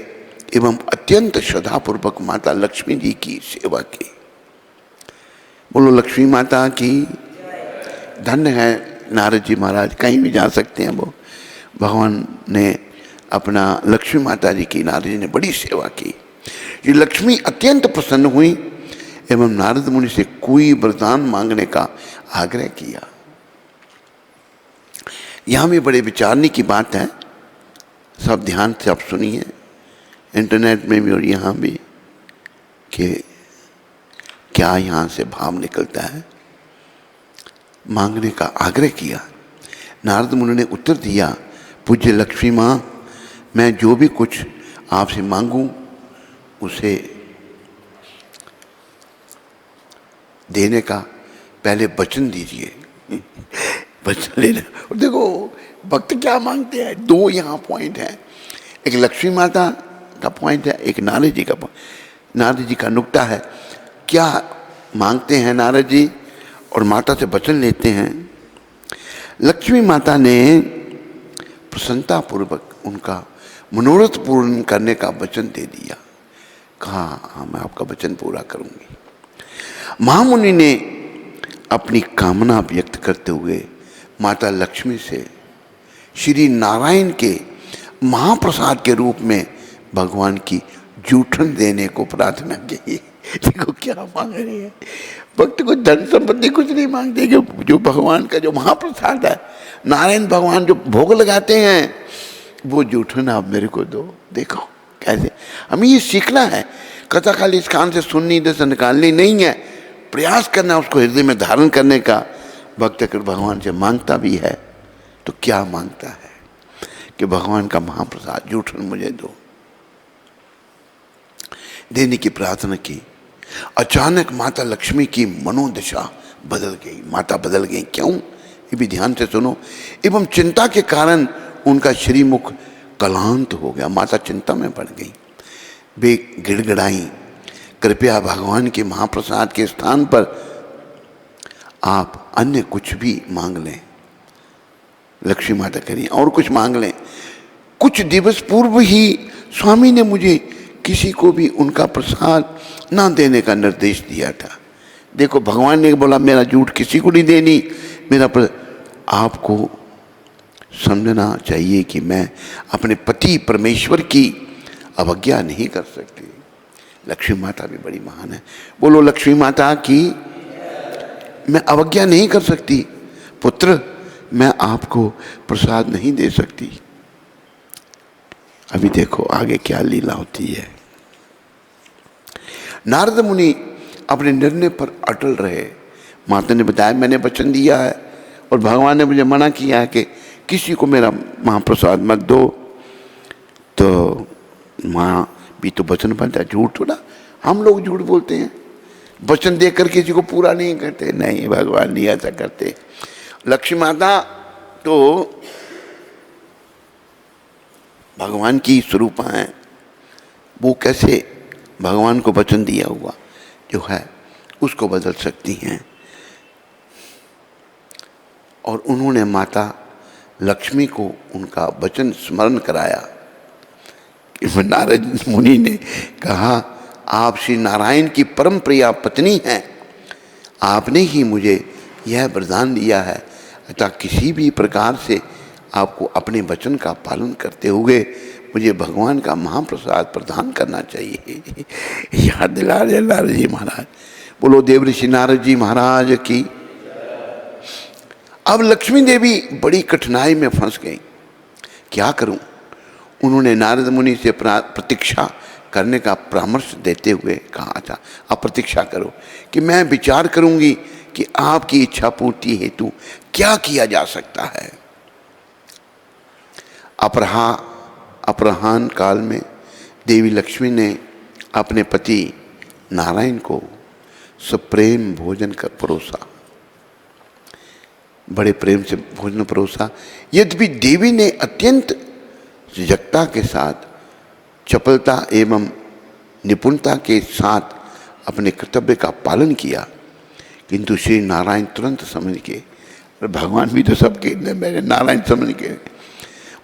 एवं अत्यंत श्रद्धापूर्वक माता लक्ष्मी जी की सेवा की। बोलो लक्ष्मी माता की। धन्य है नारद जी महाराज, कहीं भी जा सकते हैं वो। भगवान ने अपना लक्ष्मी माता जी की नारद जी ने बड़ी सेवा की। ये लक्ष्मी अत्यंत प्रसन्न हुई एवं नारद मुनि से कोई वरदान मांगने का आग्रह किया। यहाँ भी बड़े विचारने की बात है, सब ध्यान से आप सुनिए, इंटरनेट में भी और यहाँ भी, कि क्या यहाँ से भाव निकलता है। मांगने का आग्रह किया। नारद मुनि ने उत्तर दिया, पूज्य लक्ष्मी माँ, मैं जो भी कुछ आपसे मांगूं उसे देने का पहले वचन दीजिए। वचन लेना। और देखो भक्त क्या मांगते हैं, 2 यहाँ पॉइंट हैं। एक लक्ष्मी माता का पॉइंट है, एक नारद जी का पॉइंट। नारद जी का नुक्ता है, क्या मांगते हैं नारद जी और माता से वचन लेते हैं। लक्ष्मी माता ने प्रसन्नता पूर्वक उनका मनोरथ पूर्ण करने का वचन दे दिया। कहा हाँ मैं आपका वचन पूरा करूंगी। महामुनि ने अपनी कामना व्यक्त करते हुए माता लक्ष्मी से श्री नारायण के महाप्रसाद के रूप में भगवान की जूठन देने को प्रार्थना की। देखो क्या मांग रही है, भक्त को धन संपत्ति कुछ नहीं मांगते, कि जो भगवान का जो महाप्रसाद है, नारायण भगवान जो भोग लगाते हैं, वो जूठन आप मेरे को दो। देखो कैसे हमें ये सीखना है। कथा खाली इस कान से सुननी, इधर से निकालनी नहीं है, प्रयास करना उसको हृदय में धारण करने का। भक्त अगर भगवान से मांगता भी है तो क्या मांगता है कि भगवान का महाप्रसाद जूठन मुझे दो, देने की प्रार्थना की। अचानक माता लक्ष्मी की मनोदशा बदल गई। माता बदल गई, क्यों, ये भी ध्यान से सुनो। एवं चिंता के कारण उनका श्रीमुख कलांत हो गया। माता चिंता में पड़ गई। वे गिड़गिड़ाई, कृपया भगवान के महाप्रसाद के स्थान पर आप अन्य कुछ भी मांग लें। लक्ष्मी माता कह और कुछ मांग लें। कुछ दिवस पूर्व ही स्वामी ने मुझे किसी को भी उनका प्रसाद ना देने का निर्देश दिया था। देखो भगवान ने बोला मेरा झूठ किसी को नहीं देनी, मेरा आपको समझना चाहिए कि मैं अपने पति परमेश्वर की अवज्ञा नहीं कर सकती। लक्ष्मी माता भी बड़ी महान है। बोलो लक्ष्मी माता की। मैं अवज्ञा नहीं कर सकती। पुत्र मैं आपको प्रसाद नहीं दे सकती। अभी देखो आगे क्या लीला होती है। नारद मुनि अपने निर्णय पर अटल रहे। माता ने बताया मैंने वचन दिया है और भगवान ने मुझे मना किया है कि किसी को मेरा महाप्रसाद मत दो। तो माँ भी तो वचन बनता है, झूठ थोड़ा। हम लोग झूठ बोलते हैं, वचन देकर किसी को पूरा नहीं करते। नहीं, भगवान नहीं ऐसा करते। लक्ष्मी माता तो भगवान की स्वरूपा है, वो कैसे भगवान को वचन दिया हुआ जो है उसको बदल सकती हैं। और उन्होंने माता लक्ष्मी को उनका वचन स्मरण कराया। नारद मुनि ने कहा आप श्री नारायण की परम प्रिया पत्नी हैं, आपने ही मुझे यह वरदान दिया है, अतः किसी भी प्रकार से आपको अपने वचन का पालन करते हुए मुझे भगवान का महाप्रसाद प्रदान करना चाहिए। याद दिला रहे नारद जी महाराज। बोलो देव ऋषि नारद जी महाराज की। अब लक्ष्मी देवी बड़ी कठिनाई में फंस गई। क्या करूं? उन्होंने नारद मुनि से प्रतीक्षा करने का परामर्श देते हुए कहा था, आप प्रतीक्षा करो कि मैं विचार करूंगी कि आपकी इच्छा पूर्ति हेतु क्या किया जा सकता है। अपराह्न काल में देवी लक्ष्मी ने अपने पति नारायण को सप्रेम भोजन कर परोसा। बड़े प्रेम से भोजन परोसा। यद्यपि देवी ने अत्यंत सजगता के साथ, चपलता एवं निपुणता के साथ अपने कर्तव्य का पालन किया, किंतु श्री नारायण तुरंत समझ के, भगवान भी तो सबके मेरे नारायण समझ के।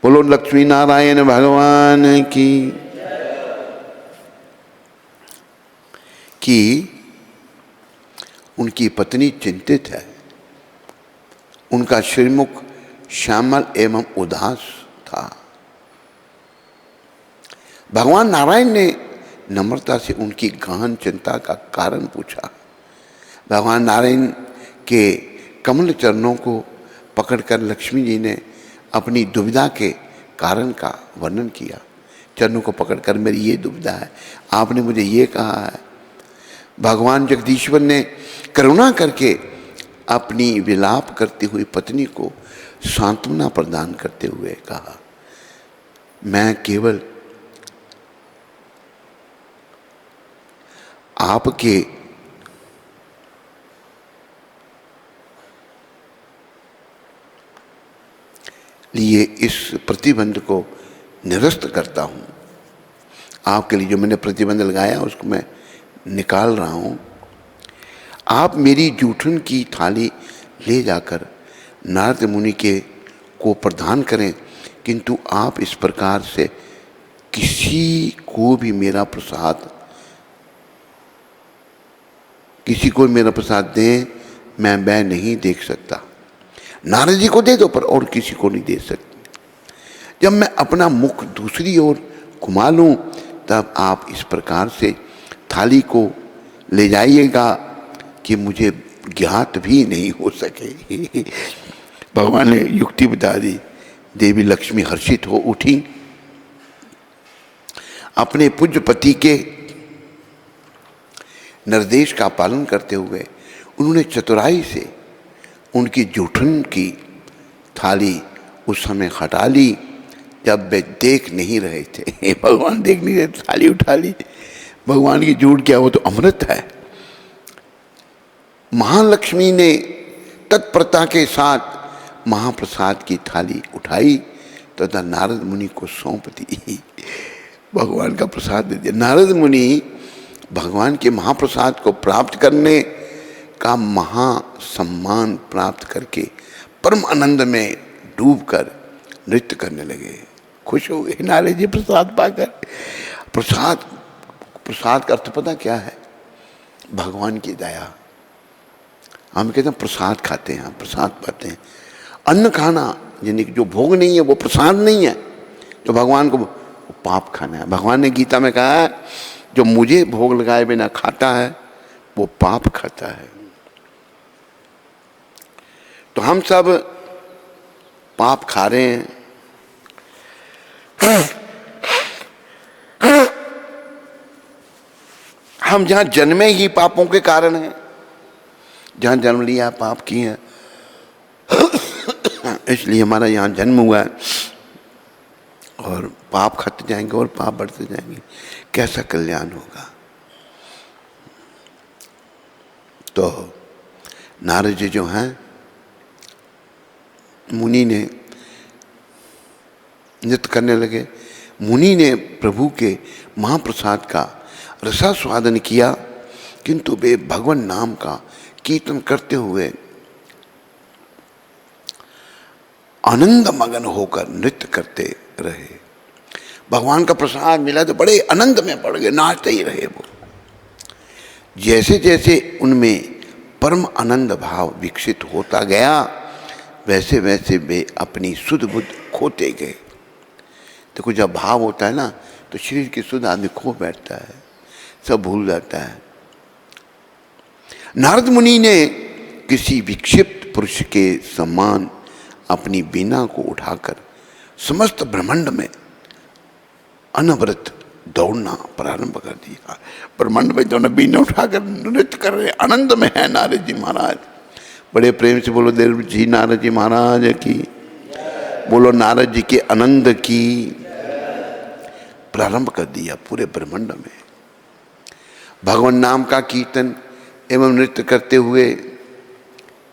बोलो लक्ष्मी नारायण भगवान की। कि उनकी पत्नी चिंतित है, उनका श्रीमुख श्यामल एवं उदास था। भगवान नारायण ने नम्रता से उनकी गहन चिंता का कारण पूछा। भगवान नारायण के कमल चरणों को पकड़कर लक्ष्मी जी ने अपनी दुविधा के कारण का वर्णन किया। चरणों को पकड़कर मेरी ये दुविधा है, आपने मुझे ये कहा है। भगवान जगदीश्वर ने करुणा करके अपनी विलाप करती हुई पत्नी को सांत्वना प्रदान करते हुए कहा, मैं केवल आपके लिए इस प्रतिबंध को निरस्त करता हूं। आपके लिए जो मैंने प्रतिबंध लगाया उसको मैं निकाल रहा हूँ। आप मेरी जूठन की थाली ले जाकर नारद मुनि के को प्रदान करें, किंतु आप इस प्रकार से किसी को भी मेरा प्रसाद दें, मैं वह नहीं देख सकता। नारद जी को दे दो पर और किसी को नहीं दे सकते। जब मैं अपना मुख दूसरी ओर घुमा लूं तब आप इस प्रकार से थाली को ले जाइएगा कि मुझे ज्ञात भी नहीं हो सके। भगवान ने युक्ति बता दी। देवी लक्ष्मी हर्षित हो उठी। अपने पूज्य पति के निर्देश का पालन करते हुए उन्होंने चतुराई से उनकी जूठन की थाली उस समय हटा ली जब वे देख नहीं रहे थे। भगवान देख नहीं रहे, थाली उठा ली। भगवान की जूठ क्या, वो तो अमृत है। महालक्ष्मी ने तत्परता के साथ महाप्रसाद की थाली उठाई तथा नारद मुनि को सौंप दी। भगवान का प्रसाद दे दिया। नारद मुनि भगवान के महाप्रसाद को प्राप्त करने का महासम्मान प्राप्त करके परम आनंद में डूबकर नृत्य करने लगे। खुश हो गए नारद जी प्रसाद पाकर। प्रसाद का अर्थ पता क्या है? भगवान की दया। हम कहते हैं प्रसाद खाते हैं, प्रसाद पाते हैं। अन्न खाना यानी कि जो भोग नहीं है वो प्रसाद नहीं है। तो भगवान को पाप खाना है। भगवान ने गीता में कहा है जो मुझे भोग लगाए बिना खाता है वो पाप खाता है। तो हम सब पाप खा रहे हैं। हम जहां जन्मे ही पापों के कारण हैं, जहां जन्म लिया पाप किए हैं, इसलिए हमारा यहाँ जन्म हुआ है और पाप खाते जाएंगे और पाप बढ़ते जाएंगे। कैसा कल्याण होगा? तो नारद जी जो हैं, मुनि ने नृत्य करने लगे। मुनि ने प्रभु के महाप्रसाद का रसास्वादन किया, किंतु वे भगवान नाम का कीर्तन करते हुए आनंद मगन होकर नृत्य करते रहे। भगवान का प्रसाद मिला तो बड़े आनंद में पड़ गए, नाचते ही रहे वो। जैसे जैसे उनमें परम आनंद भाव विकसित होता गया वैसे वैसे वे अपनी सुध बुद्ध खोते गए। देखो जब भाव होता है ना तो शरीर की सुध आदमी खो बैठता है, सब भूल जाता है। नारद मुनि ने किसी विक्षिप्त पुरुष के समान अपनी बीना को उठाकर समस्त ब्रह्मांड में अनवरत दौड़ना प्रारंभ कर दिया। ब्रह्मांड में दोनों बीना उठाकर नृत्य कर रहे, आनंद में है नारद जी महाराज। बड़े प्रेम से बोलो देव जी नारद जी महाराज की, बोलो नारद जी के आनंद की। प्रारंभ कर दिया पूरे ब्रह्मांड में भगवान नाम का कीर्तन एवं नृत्य करते हुए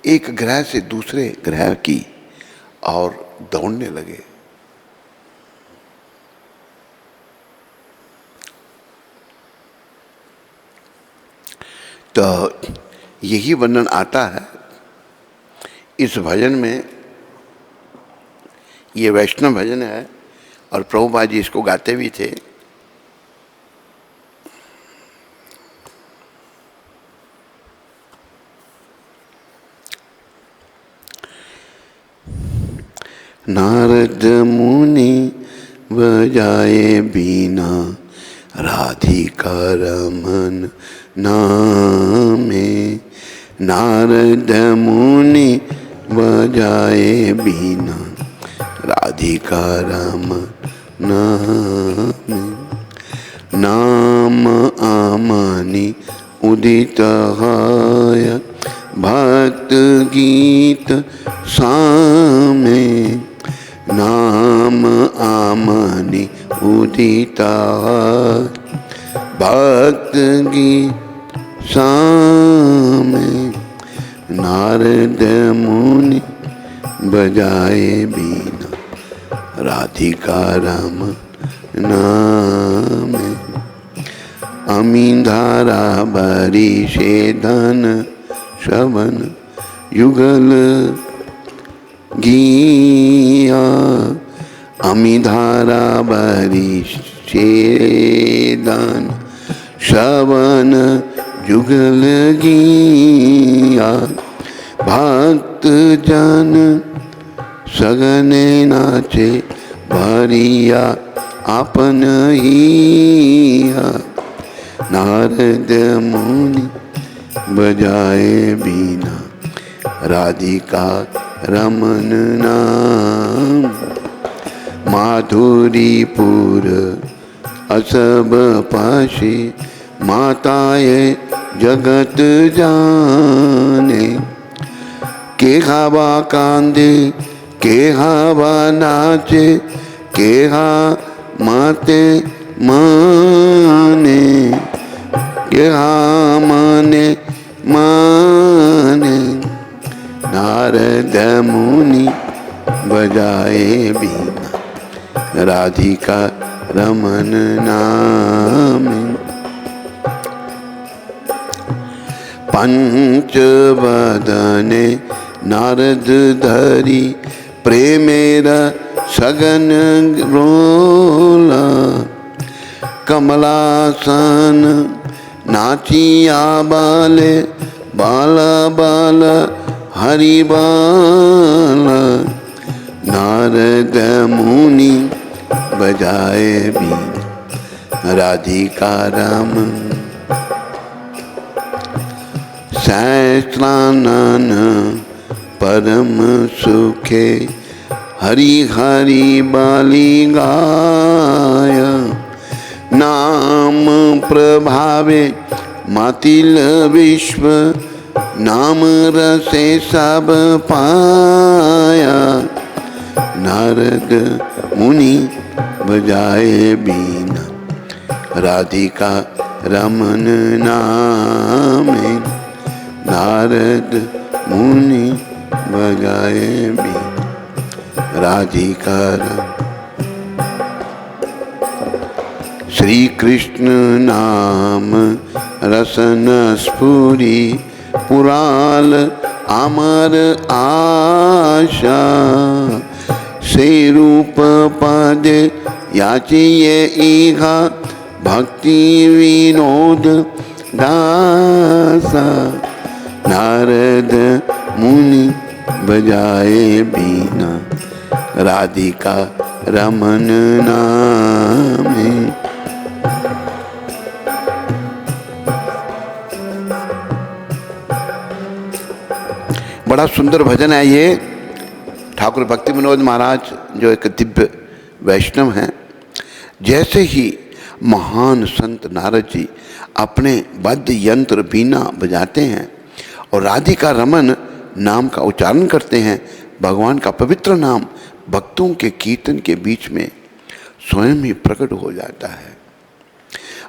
एक ग्रह से दूसरे ग्रह की और दौड़ने लगे। तो यही वर्णन आता है इस भजन में। ये वैष्णव भजन है और प्रभुपाद जी इसको गाते भी थे। नारद मुनि बजाए बीना राधिका रमन नामे। नारद मुनि बजाए बीना राधिका रमन नामे। नाम आमनि उदित हाय भक्त गीत सामे। नाम आमनि उदित भक्त गीत सामे। नारद मुनि बजाए बीना राधिका रमन नामे। अमी धारा भरी से धन श्रवण युगल गीया। अमी धारा भरी से धन श्रवण युगल गीया। भक्त जन सगने नाचे भरिया आपन हिया। नारद मुनि बजाए बीना राधिका रमन नाम। माधुरीपुर असब पाशी माताए जगत जाने। के हवा कांदे के हवा नाचे के हा माते माने। के हा माने माने। नारद मुनि बजाए बीना राधिका रमन नाम। पंच बदने नारद धरी प्रेमेरा सगन रोला। कमलासन नाचिया बाले बाला बाला हरि बाला। नारद मुनि बजाए बीना राधिका रमन। सहस्रानन परम सुखे हरि हरि बाली गाय। नाम प्रभावे मातिल विश्व नाम रसे सब पाया। नारद मुनि बजाए बीना राधिका रमन नाम। नारद मुनि बजाए बीना राधिका रमन। श्री कृष्ण नाम रसन स्फुरी पुराल अमर आशा। से रूप पद याचिए इहा भक्ति विनोद दासा। नारद मुनि बजाए बीना राधिका रमन नाम। बड़ा सुंदर भजन है ये। ठाकुर भक्ति विनोद महाराज जो एक दिव्य वैष्णव हैं, जैसे ही महान संत नारद जी अपने वाद्य यंत्र बीना बजाते हैं और राधिका रमन नाम का उच्चारण करते हैं, भगवान का पवित्र नाम भक्तों के कीर्तन के बीच में स्वयं ही प्रकट हो जाता है।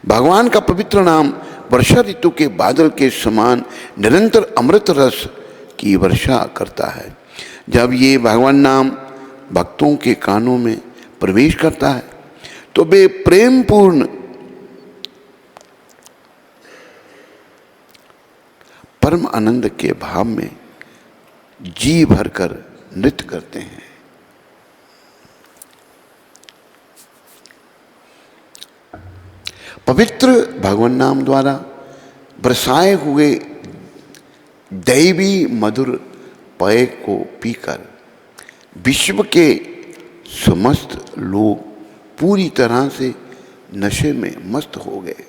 भगवान का पवित्र नाम वर्षा ऋतु के बादल के समान निरंतर अमृत रस की वर्षा करता है। जब ये भगवान नाम भक्तों के कानों में प्रवेश करता है तो वे प्रेम पूर्ण परम आनंद के भाव में जी भरकर नृत्य करते हैं। पवित्र भगवान नाम द्वारा बरसाए हुए दैवी मधुर पेय को पीकर विश्व के समस्त लोग पूरी तरह से नशे में मस्त हो गए।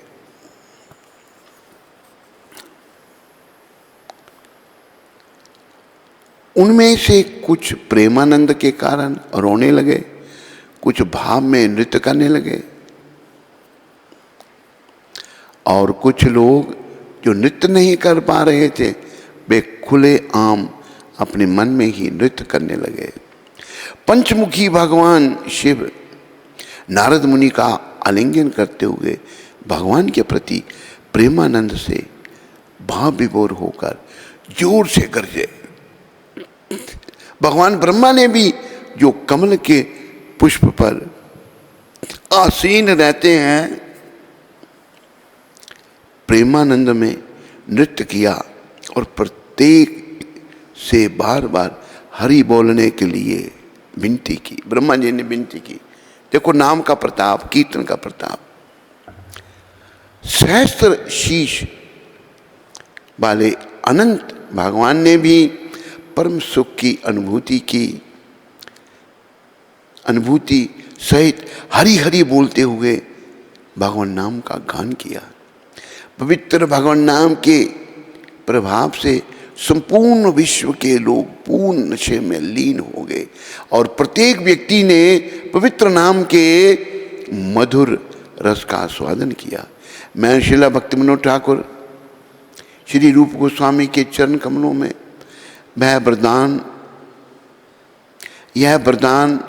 उनमें से कुछ प्रेमानंद के कारण रोने लगे, कुछ भाव में नृत्य करने लगे और कुछ लोग जो नृत्य नहीं कर पा रहे थे वे खुले आम अपने मन में ही नृत्य करने लगे। पंचमुखी भगवान शिव नारद मुनि का आलिंगन करते हुए भगवान के प्रति प्रेमानंद से भाव विभोर होकर जोर से गरजे। भगवान ब्रह्मा ने भी जो कमल के पुष्प पर आसीन रहते हैं प्रेमानंद में नृत्य किया और प्रत्येक से बार बार हरि बोलने के लिए विनती की। ब्रह्मा जी ने विनती की। देखो नाम का प्रताप, कीर्तन का प्रताप। सहस्त्र शीश वाले अनंत भगवान ने भी परम सुख की अनुभूति सहित हरि हरि बोलते हुए भगवान नाम का गान किया। पवित्र भगवान नाम के प्रभाव से संपूर्ण विश्व के लोग पूर्ण नशे में लीन हो गए और प्रत्येक व्यक्ति ने पवित्र नाम के मधुर रस का आस्वादन किया। मैं श्रीला भक्तिविनोद ठाकुर श्री रूप गोस्वामी के चरण कमलों में यह वरदान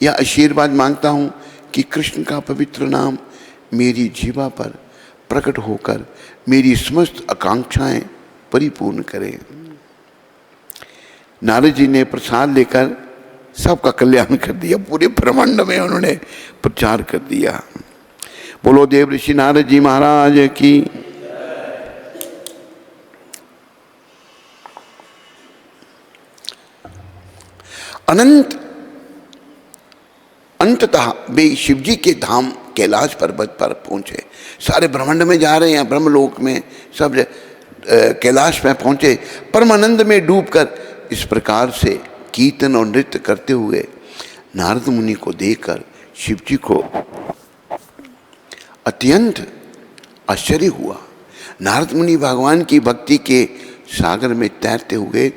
या आशीर्वाद मांगता हूँ कि कृष्ण का पवित्र नाम मेरी जीवा पर प्रकट होकर मेरी समस्त आकांक्षाएं परिपूर्ण करे। नारद जी ने प्रसाद लेकर सबका कल्याण कर दिया। पूरे ब्रह्मांड में उन्होंने प्रचार कर दिया। बोलो देव ऋषि नारद जी महाराज की। अंततः वे शिवजी के धाम कैलाश पर्वत पर पहुंचे। सारे ब्रह्मांड में जा रहे हैं, ब्रह्मलोक में सब कैलाश में पहुंचे। परमानंद में डूबकर इस प्रकार से कीर्तन और नृत्य करते हुए नारद मुनि को देखकर शिवजी को अत्यंत आश्चर्य हुआ। नारद मुनि भगवान की भक्ति के सागर में तैरते हुए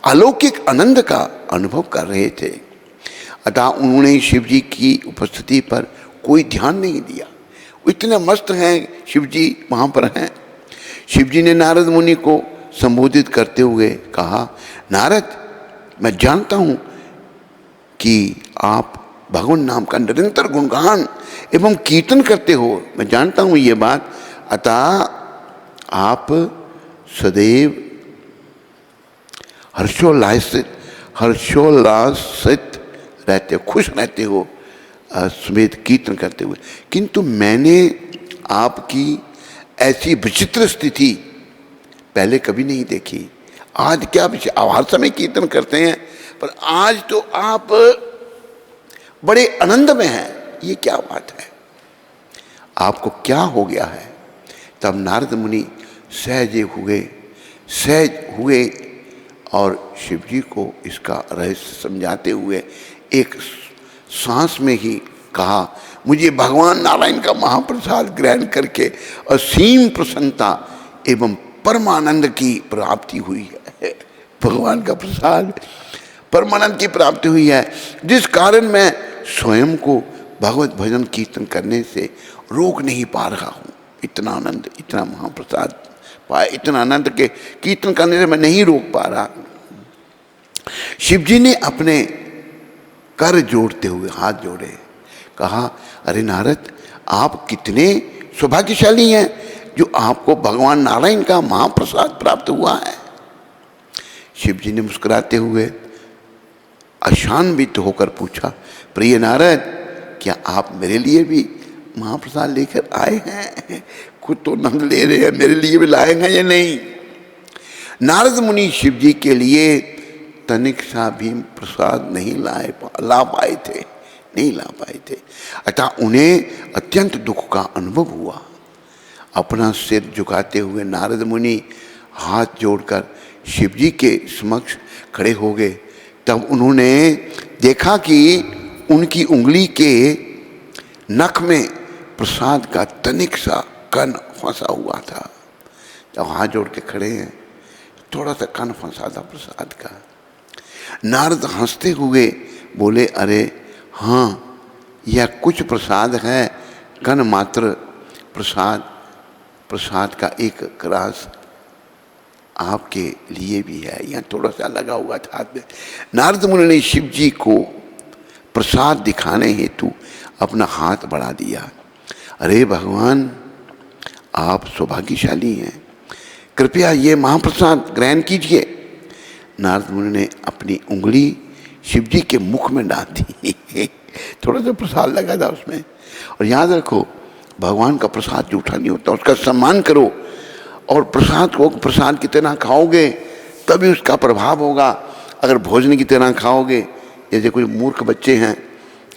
अलौकिक आनंद का अनुभव कर रहे थे। अतः उन्होंने शिवजी की उपस्थिति पर कोई ध्यान नहीं दिया। इतने मस्त हैं शिवजी, वहाँ पर हैं। शिवजी ने नारद मुनि को संबोधित करते हुए कहा, नारद, मैं जानता हूँ कि आप भगवान नाम का निरंतर गुणगान एवं कीर्तन करते हो। मैं जानता हूँ ये बात। अतः आप सदैव हर्षोल्लासित रहते हो, खुश रहते हो समेत कीर्तन करते हुए। किंतु मैंने आपकी ऐसी विचित्र स्थिति पहले कभी नहीं देखी। आज क्या हर समय कीर्तन करते हैं, पर आज तो आप बड़े आनंद में हैं। ये क्या बात है? आपको क्या हो गया है? तब नारद मुनि सहज हुए और शिवजी को इसका रहस्य समझाते हुए एक सांस में ही कहा, मुझे भगवान नारायण का महाप्रसाद ग्रहण करके असीम प्रसन्नता एवं परमानंद की प्राप्ति हुई है। भगवान का प्रसाद परमानंद की प्राप्ति हुई है, जिस कारण मैं स्वयं को भगवत भजन कीर्तन करने से रोक नहीं पा रहा हूँ। इतना आनंद, इतना महाप्रसाद पाया, इतना आनंद के कीर्तन करने से मैं नहीं रोक पा रहा। शिवजी ने अपने कर जोड़ते हुए हाथ जोड़े, कहा, अरे नारद, आप कितने सौभाग्यशाली हैं जो आपको भगवान नारायण का महाप्रसाद प्राप्त हुआ है। शिवजी ने मुस्कुराते हुए अशान्वित होकर पूछा, प्रिय नारद, क्या आप मेरे लिए भी महाप्रसाद लेकर आए हैं? खुद तो नंद ले रहे हैं, मेरे लिए भी लाए हैं या नहीं? नारद मुनि शिवजी के लिए तनिक सा भी प्रसाद नहीं ला पाए थे। अतः उन्हें अत्यंत दुख का अनुभव हुआ। अपना सिर झुकाते हुए नारद मुनि हाथ जोड़कर शिवजी के समक्ष खड़े हो गए। तब उन्होंने देखा कि उनकी उंगली के नख में प्रसाद का तनिक सा कण फंसा हुआ था। जब हाथ जोड़ के खड़े हैं, थोड़ा सा कण फंसा था प्रसाद का। नारद हंसते हुए बोले, अरे हाँ, यह कुछ प्रसाद है, कण मात्र प्रसाद का एक ग्रास आपके लिए भी है। यहाँ थोड़ा सा लगा हुआ था हाथ में। नारद मुनि ने शिव जी को प्रसाद दिखाने हेतु अपना हाथ बढ़ा दिया। अरे भगवान, आप सौभाग्यशाली हैं, कृपया ये महाप्रसाद ग्रहण कीजिए। नारद मुनि ने अपनी उंगली शिवजी के मुख में डाल दी। थोड़ा सा प्रसाद लगा था उसमें। और याद रखो, भगवान का प्रसाद जूठा नहीं होता, उसका सम्मान करो। और प्रसाद को प्रसाद की तरह खाओगे तभी उसका प्रभाव होगा। अगर भोजन की तरह खाओगे, जैसे कोई मूर्ख बच्चे हैं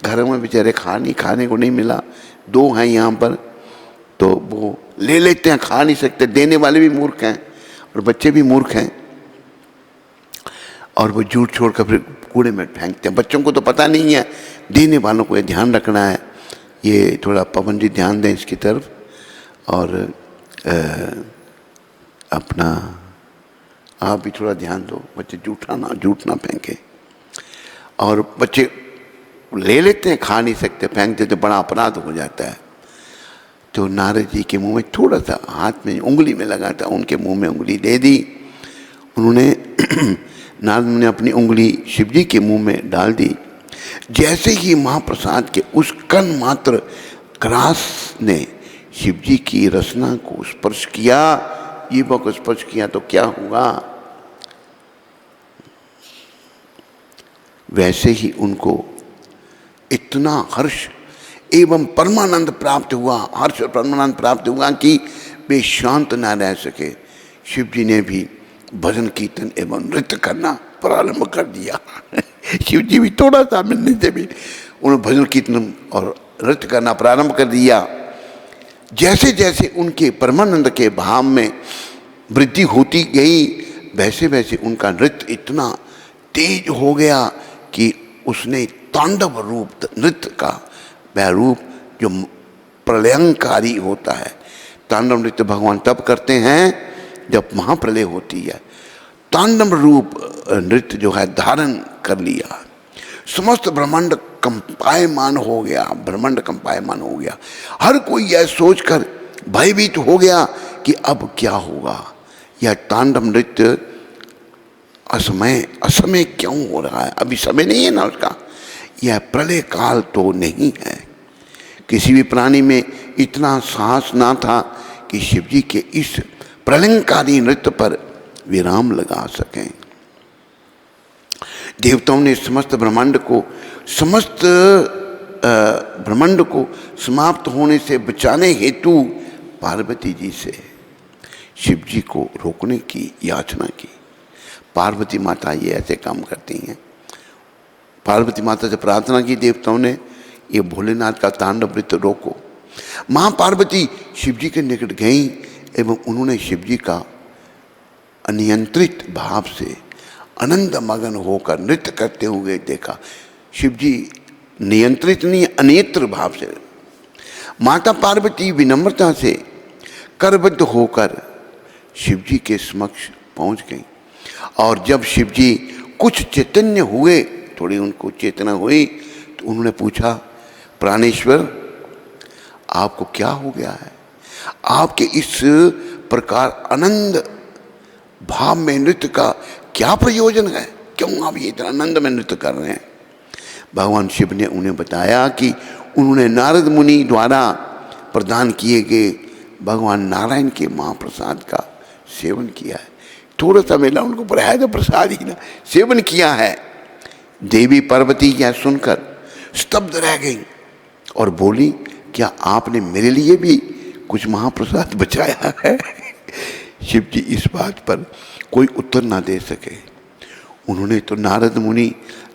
घरों में बेचारे खाने को नहीं मिला, 2 हैं यहाँ पर, तो वो ले लेते हैं, खा नहीं सकते। देने वाले भी मूर्ख हैं और बच्चे भी मूर्ख हैं, और वो झूठ छोड़ कर फिर कूड़े में फेंकते हैं। बच्चों को तो पता नहीं है, देने वालों को ये ध्यान रखना है। ये थोड़ा पवन जी ध्यान दें इसकी तरफ, और अपना आप भी थोड़ा ध्यान दो, बच्चे झूठ ना फेंके। और बच्चे ले लेते हैं, खा नहीं सकते, फेंक देते, बड़ा अपराध हो जाता है। तो नारद जी के मुंह में थोड़ा सा हाथ में उंगली में लगा था, उनके मुंह में उंगली दे दी उन्होंने। नारद ने अपनी उंगली शिव जी के मुंह में डाल दी। जैसे ही महाप्रसाद के उस कण मात्र ग्रास ने शिव जी की रसना को स्पर्श किया, जीभ को स्पर्श किया, तो क्या हुआ? वैसे ही उनको इतना हर्ष एवं परमानंद प्राप्त हुआ, हर्ष और परमानंद प्राप्त हुआ कि वे शांत न रह सके। शिव जी ने भी भजन कीर्तन एवं नृत्य करना प्रारंभ कर दिया। शिव जी भी थोड़ा सा मिलने से भी उन्होंने भजन कीर्तन और नृत्य करना प्रारंभ कर दिया। जैसे जैसे उनके परमानंद के भाव में वृद्धि होती गई, वैसे वैसे उनका नृत्य इतना तेज हो गया कि उसने तांडव रूप, नृत्य का वह रूप जो प्रलयंकारी होता है। तांडव नृत्य भगवान तब करते हैं जब महाप्रलय होती है। तांडव रूप नृत्य जो है धारण कर लिया, समस्त ब्रह्मांड कंपायमान हो गया, ब्रह्मांड कंपायमान हो गया। हर कोई यह सोचकर भयभीत हो गया कि अब क्या होगा, यह तांडव नृत्य असमय क्यों हो रहा है? अभी समय नहीं है ना उसका, यह प्रलय काल तो नहीं है। किसी भी प्राणी में इतना साहस ना था कि शिव जी के इस प्रलयंकारी नृत्य पर विराम लगा सकें। देवताओं ने समस्त ब्रह्मांड को समाप्त होने से बचाने हेतु पार्वती जी से शिव जी को रोकने की याचना की। पार्वती माता ये ऐसे काम करती हैं। पार्वती माता से प्रार्थना की देवताओं ने, ये भोलेनाथ का तांडव नृत्य रोको। मां पार्वती शिव जी के निकट गईं एवं उन्होंने शिव जी का अनियंत्रित भाव से आनंद मगन होकर नृत्य करते हुए देखा। शिव जी नियंत्रित नहीं, अनेत्र भाव से। माता पार्वती विनम्रता से करबद्ध होकर शिव जी के समक्ष पहुंच गई, और जब शिव जी कुछ चैतन्य हुए, थोड़ी उनको चेतना हुई, तो उन्होंने पूछा, प्राणेश्वर आपको क्या हो गया है? आपके इस प्रकार आनंद भाव में नृत्य का क्या प्रयोजन है? क्यों आप ये इतना आनंद में नृत्य कर रहे हैं? भगवान शिव ने उन्हें बताया कि उन्होंने नारद मुनि द्वारा प्रदान किए गए भगवान नारायण के महाप्रसाद का सेवन किया है। थोड़ा सा मिला उनको, पर है तो प्रसाद ही ना, सेवन किया है। देवी पार्वती यह सुनकर स्तब्ध रह गई और बोली, क्या आपने मेरे लिए भी कुछ महाप्रसाद बचाया है? शिव जी इस बात पर कोई उत्तर ना दे सके। उन्होंने तो नारद मुनि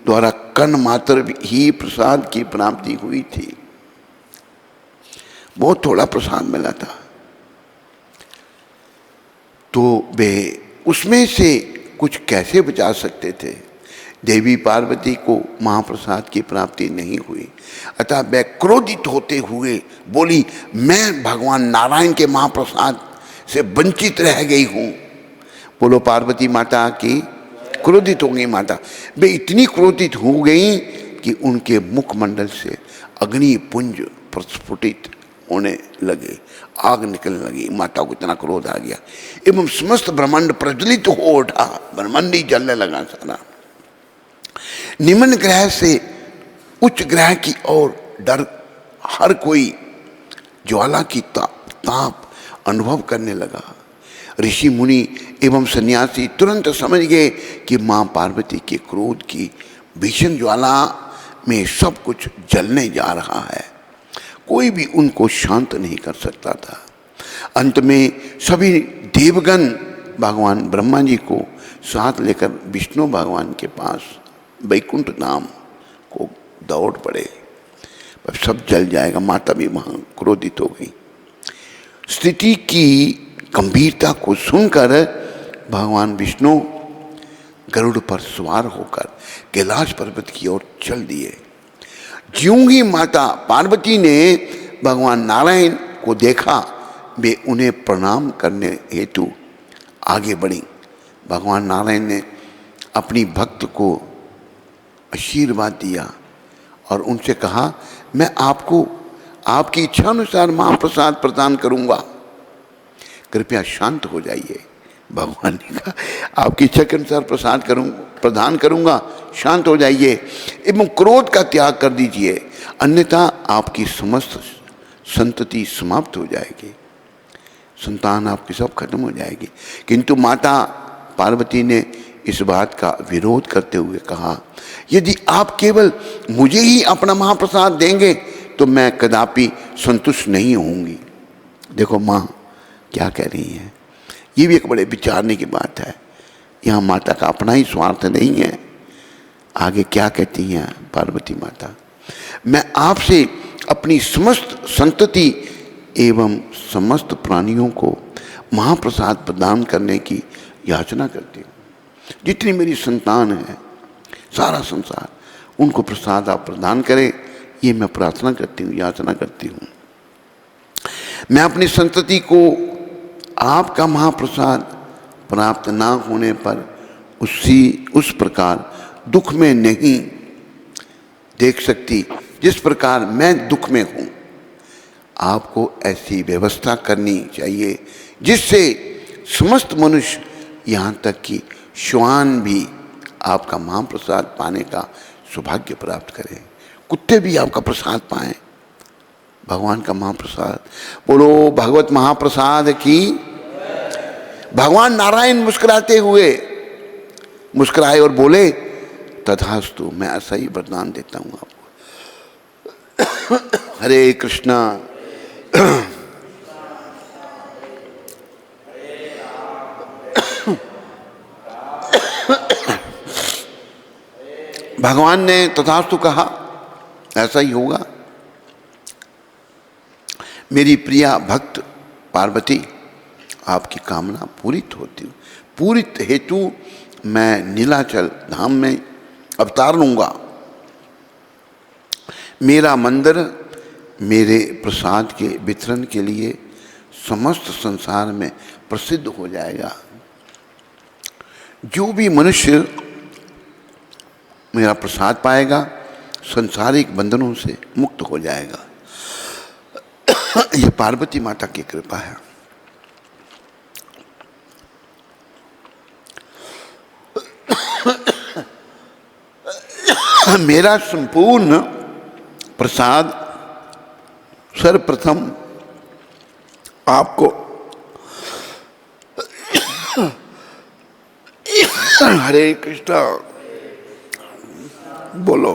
द्वारा कण मात्र ही प्रसाद की प्राप्ति हुई थी, बहुत थोड़ा प्रसाद मिला था, तो वे उसमें से कुछ कैसे बचा सकते थे? देवी पार्वती को महाप्रसाद की प्राप्ति नहीं हुई, अतः वे क्रोधित होते हुए बोली, मैं भगवान नारायण के महाप्रसाद से वंचित रह गई हूँ। बोलो पार्वती माता की। क्रोधित हो गई माता। वे इतनी क्रोधित हो गई कि उनके मुखमंडल से अग्नि पुंज प्रस्फुटित होने लगे, आग निकलने लगी। माता को इतना क्रोध आ गया एवं समस्त ब्रह्मांड प्रज्वलित हो उठा, ब्रह्मांड ही जलने लगा सारा। निम्न ग्रह से उच्च ग्रह की ओर डर हर कोई ज्वाला की ताप अनुभव करने लगा। ऋषि मुनि एवं सन्यासी तुरंत समझ गए कि मां पार्वती के क्रोध की भीषण ज्वाला में सब कुछ जलने जा रहा है। कोई भी उनको शांत नहीं कर सकता था। अंत में सभी देवगण भगवान ब्रह्मा जी को साथ लेकर विष्णु भगवान के पास वैकुंठ धाम को दौड़ पड़े। अब सब जल जाएगा। माता भी वहां क्रोधित हो गई। स्थिति की गंभीरता को सुनकर भगवान विष्णु गरुड़ पर सवार होकर कैलाश पर्वत की ओर चल दिए। ज्यों ही माता पार्वती ने भगवान नारायण को देखा, वे उन्हें प्रणाम करने हेतु आगे बढ़ी। भगवान नारायण ने अपनी भक्त को आशीर्वाद दिया और उनसे कहा, मैं आपको आपकी इच्छा अनुसार महाप्रसाद प्रदान करूंगा, कृपया शांत हो जाइए। भगवान ने कहा, आपकी इच्छा के अनुसार प्रदान करूंगा, शांत हो जाइए एवं क्रोध का त्याग कर दीजिए, अन्यथा आपकी समस्त संतति समाप्त हो जाएगी, संतान आपकी सब खत्म हो जाएगी। किंतु माता पार्वती ने इस बात का विरोध करते हुए कहा, यदि आप केवल मुझे ही अपना महाप्रसाद देंगे तो मैं कदापि संतुष्ट नहीं होंगी। देखो माँ क्या कह रही है, ये भी एक बड़े विचारने की बात है। यहाँ माता का अपना ही स्वार्थ नहीं है। आगे क्या कहती हैं पार्वती माता, मैं आपसे अपनी समस्त संतति एवं समस्त प्राणियों को महाप्रसाद प्रदान करने की याचना करती हूँ। जितनी मेरी संतान है, सारा संसार, उनको प्रसाद आप प्रदान करें, ये मैं प्रार्थना करती हूँ, याचना करती हूँ। मैं अपनी संतति को आपका महाप्रसाद प्राप्त ना होने पर उस प्रकार दुख में नहीं देख सकती जिस प्रकार मैं दुख में हूँ। आपको ऐसी व्यवस्था करनी चाहिए जिससे समस्त मनुष्य, यहाँ तक कि श्वान भी आपका महाप्रसाद पाने का सौभाग्य प्राप्त करें, कुत्ते भी आपका प्रसाद पाएं, भगवान का महाप्रसाद। बोलो भगवत महाप्रसाद की। भगवान नारायण मुस्कुराते हुए मुस्कुराए और बोले, तथास्तु, मैं ऐसा ही वरदान देता हूं आपको। हरे कृष्णा। भगवान ने तथास्तु कहा, ऐसा ही होगा। मेरी प्रिया भक्त पार्वती, आपकी कामना पूरित होती हूँ। पूरित हेतु मैं नीलाचल धाम में अवतार लूँगा। मेरा मंदिर मेरे प्रसाद के वितरण के लिए समस्त संसार में प्रसिद्ध हो जाएगा। जो भी मनुष्य मेरा प्रसाद पाएगा संसारिक बंधनों से मुक्त हो जाएगा। यह पार्वती माता की कृपा है। मेरा संपूर्ण प्रसाद सर्वप्रथम आपको हरे कृष्णा बोलो।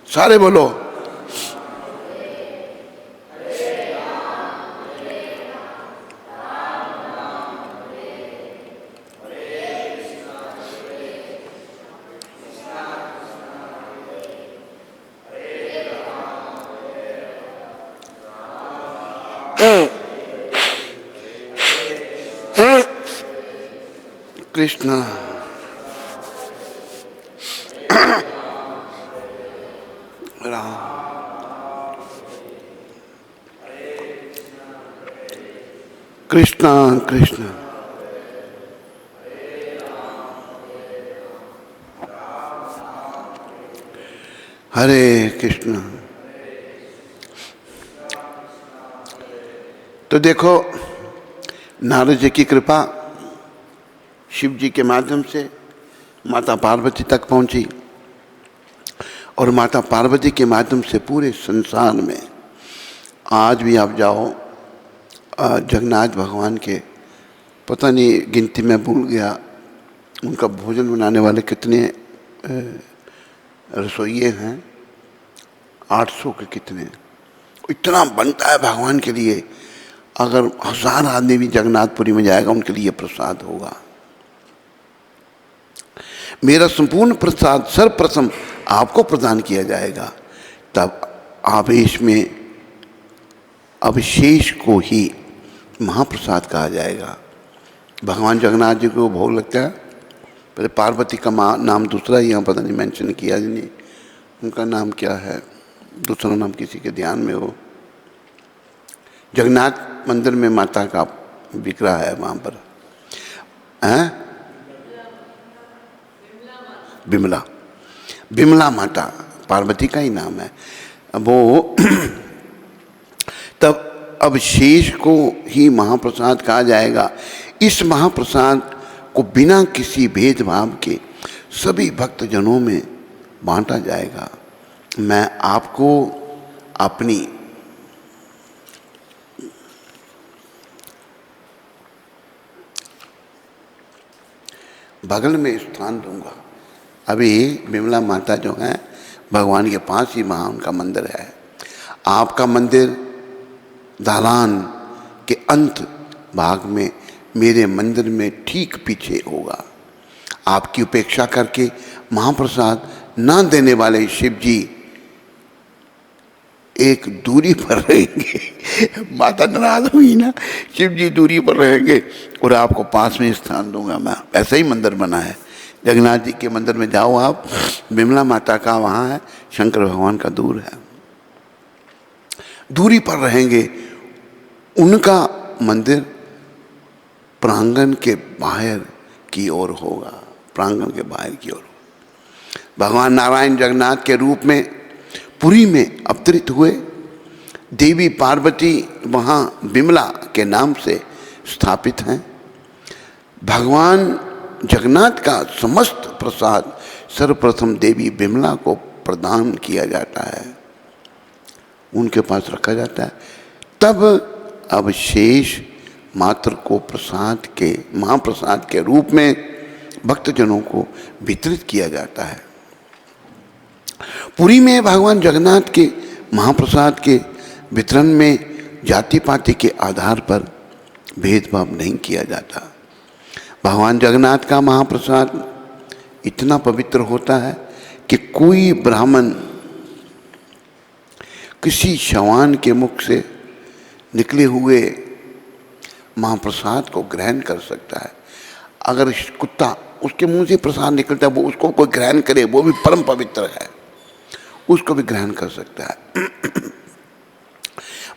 सारे बोलो। कृष्ण राम कृष्ण कृष्ण हरे कृष्ण। तो देखो नारद जी की कृपा शिव जी के माध्यम से माता पार्वती तक पहुंची। और माता पार्वती के माध्यम से पूरे संसार में आज भी आप जाओ, जगन्नाथ भगवान के पता नहीं गिनती में भूल गया, उनका भोजन बनाने वाले कितने रसोइये हैं, 800 के कितने, इतना बनता है भगवान के लिए। अगर 1000 आदमी भी जगन्नाथपुरी में जाएगा उनके लिए प्रसाद होगा। मेरा संपूर्ण प्रसाद सर्वप्रथम आपको प्रदान किया जाएगा, तब आवेश में अभिशेष को ही महाप्रसाद कहा जाएगा। भगवान जगन्नाथ जी को भोग लगता है, पहले पार्वती का नाम दूसरा ही यहाँ पता नहीं मेंशन किया जी नहीं, उनका नाम क्या है, दूसरा नाम किसी के ध्यान में हो। जगन्नाथ मंदिर में माता का विग्रह है वहाँ पर, हैं बिमला, बिमला माता पार्वती का ही नाम है वो। तब अब शेष को ही महाप्रसाद कहा जाएगा। इस महाप्रसाद को बिना किसी भेदभाव के सभी भक्तजनों में बांटा जाएगा। मैं आपको अपनी बगल में स्थान दूंगा। अभी बिमला माता जो है भगवान के पास ही वहाँ उनका मंदिर है। आपका मंदिर दालान के अंत भाग में मेरे मंदिर में ठीक पीछे होगा। आपकी उपेक्षा करके महाप्रसाद ना देने वाले शिव जी एक दूरी पर रहेंगे। माता नाराज हुई ना, शिव जी दूरी पर रहेंगे और आपको पास में स्थान दूंगा मैं। ऐसा ही मंदिर बना है। जगन्नाथ जी के मंदिर में जाओ आप, बिमला माता का वहाँ है, शंकर भगवान का दूर है, दूरी पर रहेंगे। उनका मंदिर प्रांगण के बाहर की ओर होगा, प्रांगण के बाहर की ओर। भगवान नारायण जगन्नाथ के रूप में पुरी में अवतरित हुए। देवी पार्वती वहाँ बिमला के नाम से स्थापित हैं। भगवान जगन्नाथ का समस्त प्रसाद सर्वप्रथम देवी बिमला को प्रदान किया जाता है, उनके पास रखा जाता है। तब अवशेष मात्र को प्रसाद के महाप्रसाद के रूप में भक्तजनों को वितरित किया जाता है। पुरी में भगवान जगन्नाथ के महाप्रसाद के वितरण में जाति पाति के आधार पर भेदभाव नहीं किया जाता। भगवान जगन्नाथ का महाप्रसाद इतना पवित्र होता है कि कोई ब्राह्मण किसी शवान के मुख से निकले हुए महाप्रसाद को ग्रहण कर सकता है। अगर कुत्ता उसके मुंह से प्रसाद निकलता है, वो उसको कोई ग्रहण करे, वो भी परम पवित्र है, उसको भी ग्रहण कर सकता है।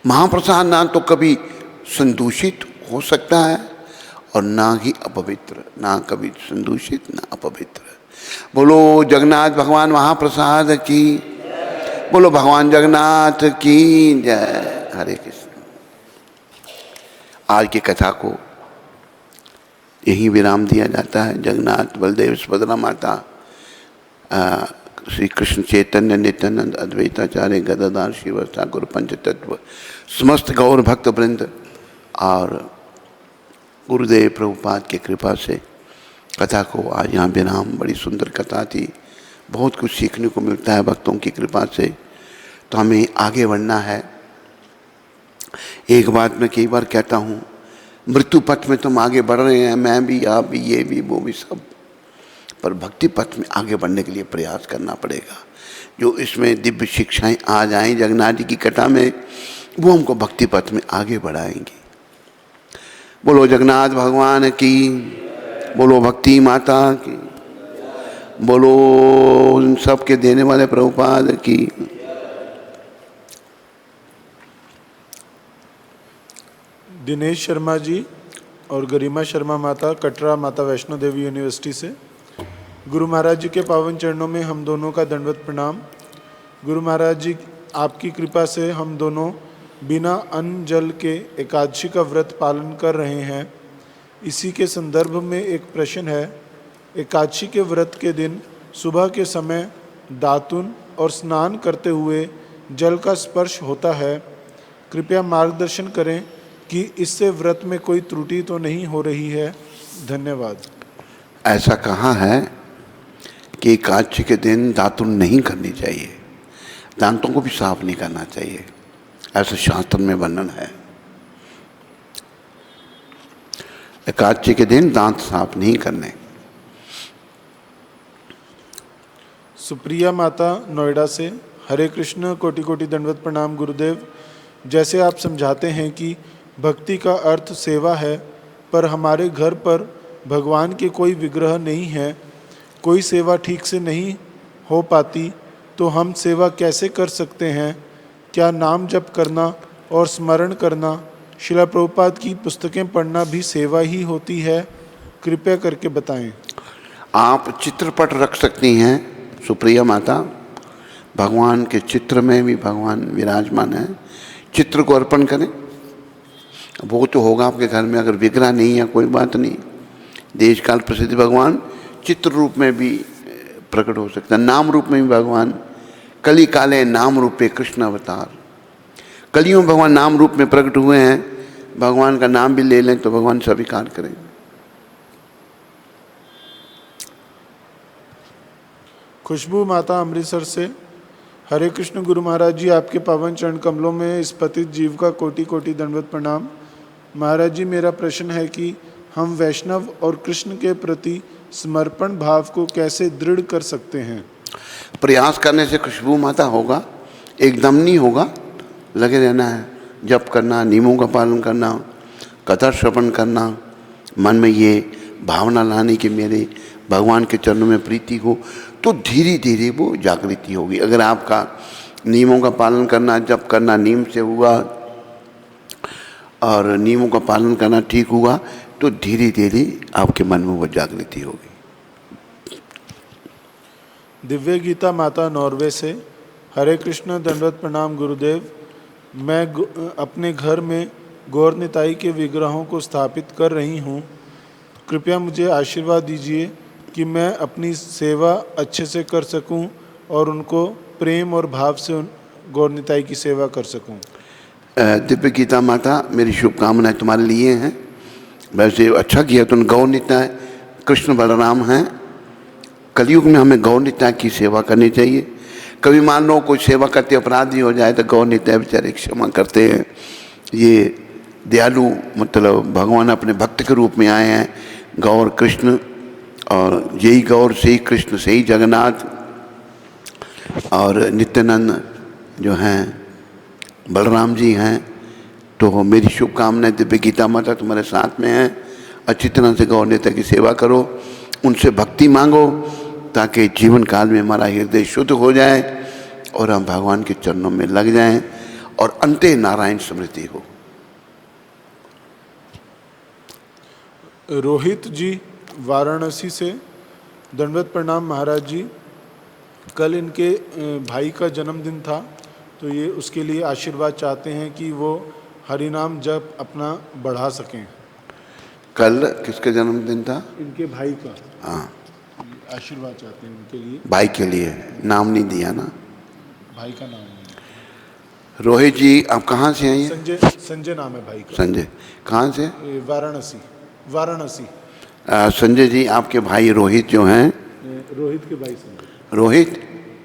महाप्रसाद ना तो कभी संदूषित हो सकता है और ना ही अपवित्र, ना कभी संदूषित ना अपवित्र। बोलो जगन्नाथ भगवान महाप्रसाद की, बोलो भगवान जगन्नाथ की जय। हरे कृष्ण। आज की कथा को यहीं विराम दिया जाता है। जगन्नाथ बलदेव सुभद्रा माता, श्री कृष्ण चैतन्य नित्यानंद अद्वैताचार्य गदाधार शिव ठाकुर पंचतत्व समस्त गौर भक्त वृंद और गुरुदेव प्रभुपाद की कृपा से कथा को आज यहाँ विराम। बड़ी सुंदर कथा थी, बहुत कुछ सीखने को मिलता है भक्तों की कृपा से। तो हमें आगे बढ़ना है। एक बात मैं कई बार कहता हूँ, मृत्यु पथ में तुम आगे बढ़ रहे हैं, मैं भी, आप भी, ये भी, वो भी, सब, पर भक्ति पथ में आगे बढ़ने के लिए प्रयास करना पड़ेगा। जो इसमें दिव्य शिक्षाएं आ जाएं जगन्नाथ जी की कथा में, वो हमको भक्ति पथ में आगे बढ़ाएंगी। बोलो जगन्नाथ भगवान की, बोलो भक्ति माता की, बोलो उन सब के देने वाले प्रभुपाद की। दिनेश शर्मा जी और गरिमा शर्मा माता, कटरा माता वैष्णो देवी यूनिवर्सिटी से। गुरु महाराज जी के पावन चरणों में हम दोनों का दंडवत प्रणाम। गुरु महाराज जी, आपकी कृपा से हम दोनों बिना अन्न जल के एकादशी का व्रत पालन कर रहे हैं। इसी के संदर्भ में एक प्रश्न है। एकादशी के व्रत के दिन सुबह के समय दातुन और स्नान करते हुए जल का स्पर्श होता है। कृपया मार्गदर्शन करें कि इससे व्रत में कोई त्रुटि तो नहीं हो रही है। धन्यवाद। ऐसा कहा है कि एकादशी के दिन दातुन नहीं करनी चाहिए, दांतों को भी साफ नहीं करना चाहिए, ऐसा शास्त्र में वर्णन है। एकादशी के दिन दांत साफ नहीं करने। सुप्रिया माता नोएडा से, हरे कृष्ण, कोटि कोटि दंडवत प्रणाम गुरुदेव। जैसे आप समझाते हैं कि भक्ति का अर्थ सेवा है, पर हमारे घर पर भगवान के कोई विग्रह नहीं है, कोई सेवा ठीक से नहीं हो पाती, तो हम सेवा कैसे कर सकते हैं? क्या नाम जप करना और स्मरण करना, श्रील प्रभुपाद की पुस्तकें पढ़ना भी सेवा ही होती है? कृपया करके बताएं। आप चित्रपट रख सकती हैं सुप्रिया माता, भगवान के चित्र में भी भगवान विराजमान है, चित्र को अर्पण करें। वो तो होगा आपके घर में, अगर विग्रह नहीं है कोई बात नहीं। देश काल प्रसिद्ध भगवान चित्र रूप में भी प्रकट हो सकता है, नाम रूप में भी भगवान। कली काले नाम रूपे कृष्ण अवतार, कलियों में भगवान नाम रूप में प्रकट हुए हैं। भगवान का नाम भी ले लें तो भगवान स्वीकार करें। खुशबू माता अमृतसर से, हरे कृष्ण गुरु महाराज जी, आपके पावन चरण कमलों में इस पतित जीव का कोटि कोटि दंडवत प्रणाम। महाराज जी, मेरा प्रश्न है कि हम वैष्णव और कृष्ण के प्रति समर्पण भाव को कैसे दृढ़ कर सकते हैं? प्रयास करने से खुशबू माता होगा, एकदम नहीं होगा, लगे रहना है, जप करना, नियमों का पालन करना, कथा श्रवण करना, मन में ये भावना लाने कि मेरे भगवान के चरणों में प्रीति हो, तो धीरे धीरे वो जागृति होगी। अगर आपका नियमों का पालन करना, जप करना नियम से हुआ और नियमों का पालन करना ठीक हुआ, तो धीरे धीरे आपके मन में वो जागृति होगी। दिव्य गीता माता नॉर्वे से, हरे कृष्ण दंडवत प्रणाम गुरुदेव। मैं अपने घर में गौर निताई के विग्रहों को स्थापित कर रही हूँ। कृपया मुझे आशीर्वाद दीजिए कि मैं अपनी सेवा अच्छे से कर सकूं और उनको प्रेम और भाव से गौर निताई की सेवा कर सकूं। दिव्य गीता माता, मेरी शुभकामनाएं तुम्हारे लिए हैं। वैसे अच्छा किया तुम, गौर निताय कृष्ण बलराम हैं। कलयुग में हमें गौर निताय की सेवा करनी चाहिए। कभी मान लो कोई सेवा करते अपराधी हो जाए तो गौर निताय बेचारे क्षमा करते हैं। ये दयालु, मतलब भगवान अपने भक्त के रूप में आए हैं, गौर कृष्ण, और यही गौर से ही कृष्ण से ही जगन्नाथ और नित्यानंद जो हैं बलराम जी हैं। तो मेरी शुभकामनाएं दिव्य गीता माता तुम्हारे साथ में हैं। अच्छी तरह से गौर नेता की सेवा करो, उनसे भक्ति मांगो, ताकि जीवन काल में हमारा हृदय शुद्ध हो जाए और हम भगवान के चरणों में लग जाएं और अंते नारायण स्मृति हो। रोहित जी वाराणसी से, दंडवत प्रणाम महाराज जी। कल इनके भाई का जन्मदिन था, तो ये उसके लिए आशीर्वाद चाहते हैं कि वो हरिनाम जप अपना बढ़ा सकें। कल किसके जन्मदिन था? इनके भाई का। हाँ, आशीर्वाद चाहते हैं उनके लिए। भाई के लिए नाम नहीं दिया ना, भाई का नाम नहीं। रोहित जी आप कहाँ से हैं? ये संजय नाम है भाई का। संजय, कहाँ से? वाराणसी। संजय जी, आपके भाई रोहित जो हैं, रोहित के भाई संजय, रोहित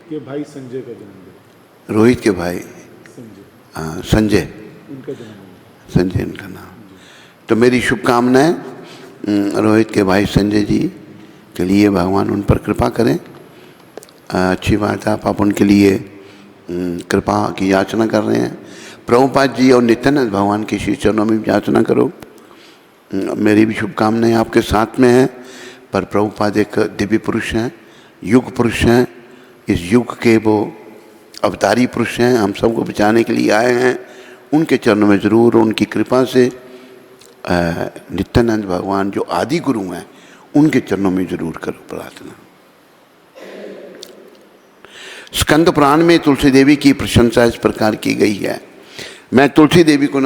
के भाई संजय का जन्मदिन। रोहित के भाई संजय, संजय, उनका जन्मदिन, संजय उनका नाम। तो मेरी शुभकामनाएं रोहित के भाई संजय जी के लिए, भगवान उन पर कृपा करें। अच्छी बात है, आप उनके लिए कृपा की याचना कर रहे हैं। प्रभुपाद जी और नित्यानंद भगवान के श्री चरणों में याचना करो। मेरी भी शुभकामनाएं आपके साथ में हैं। पर प्रभुपाद एक दिव्य पुरुष हैं, युग पुरुष हैं, इस युग के वो अवतारी पुरुष हैं, हम सबको बचाने के लिए आए हैं। उनके चरणों में ज़रूर, उनकी कृपा से नित्यानंद भगवान जो आदि गुरु हैं, उनके चरणों में ज़रूर करो प्रार्थना। स्कंद पुराण में तुलसी देवी की प्रशंसा इस प्रकार की गई है। मैं तुलसी देवी को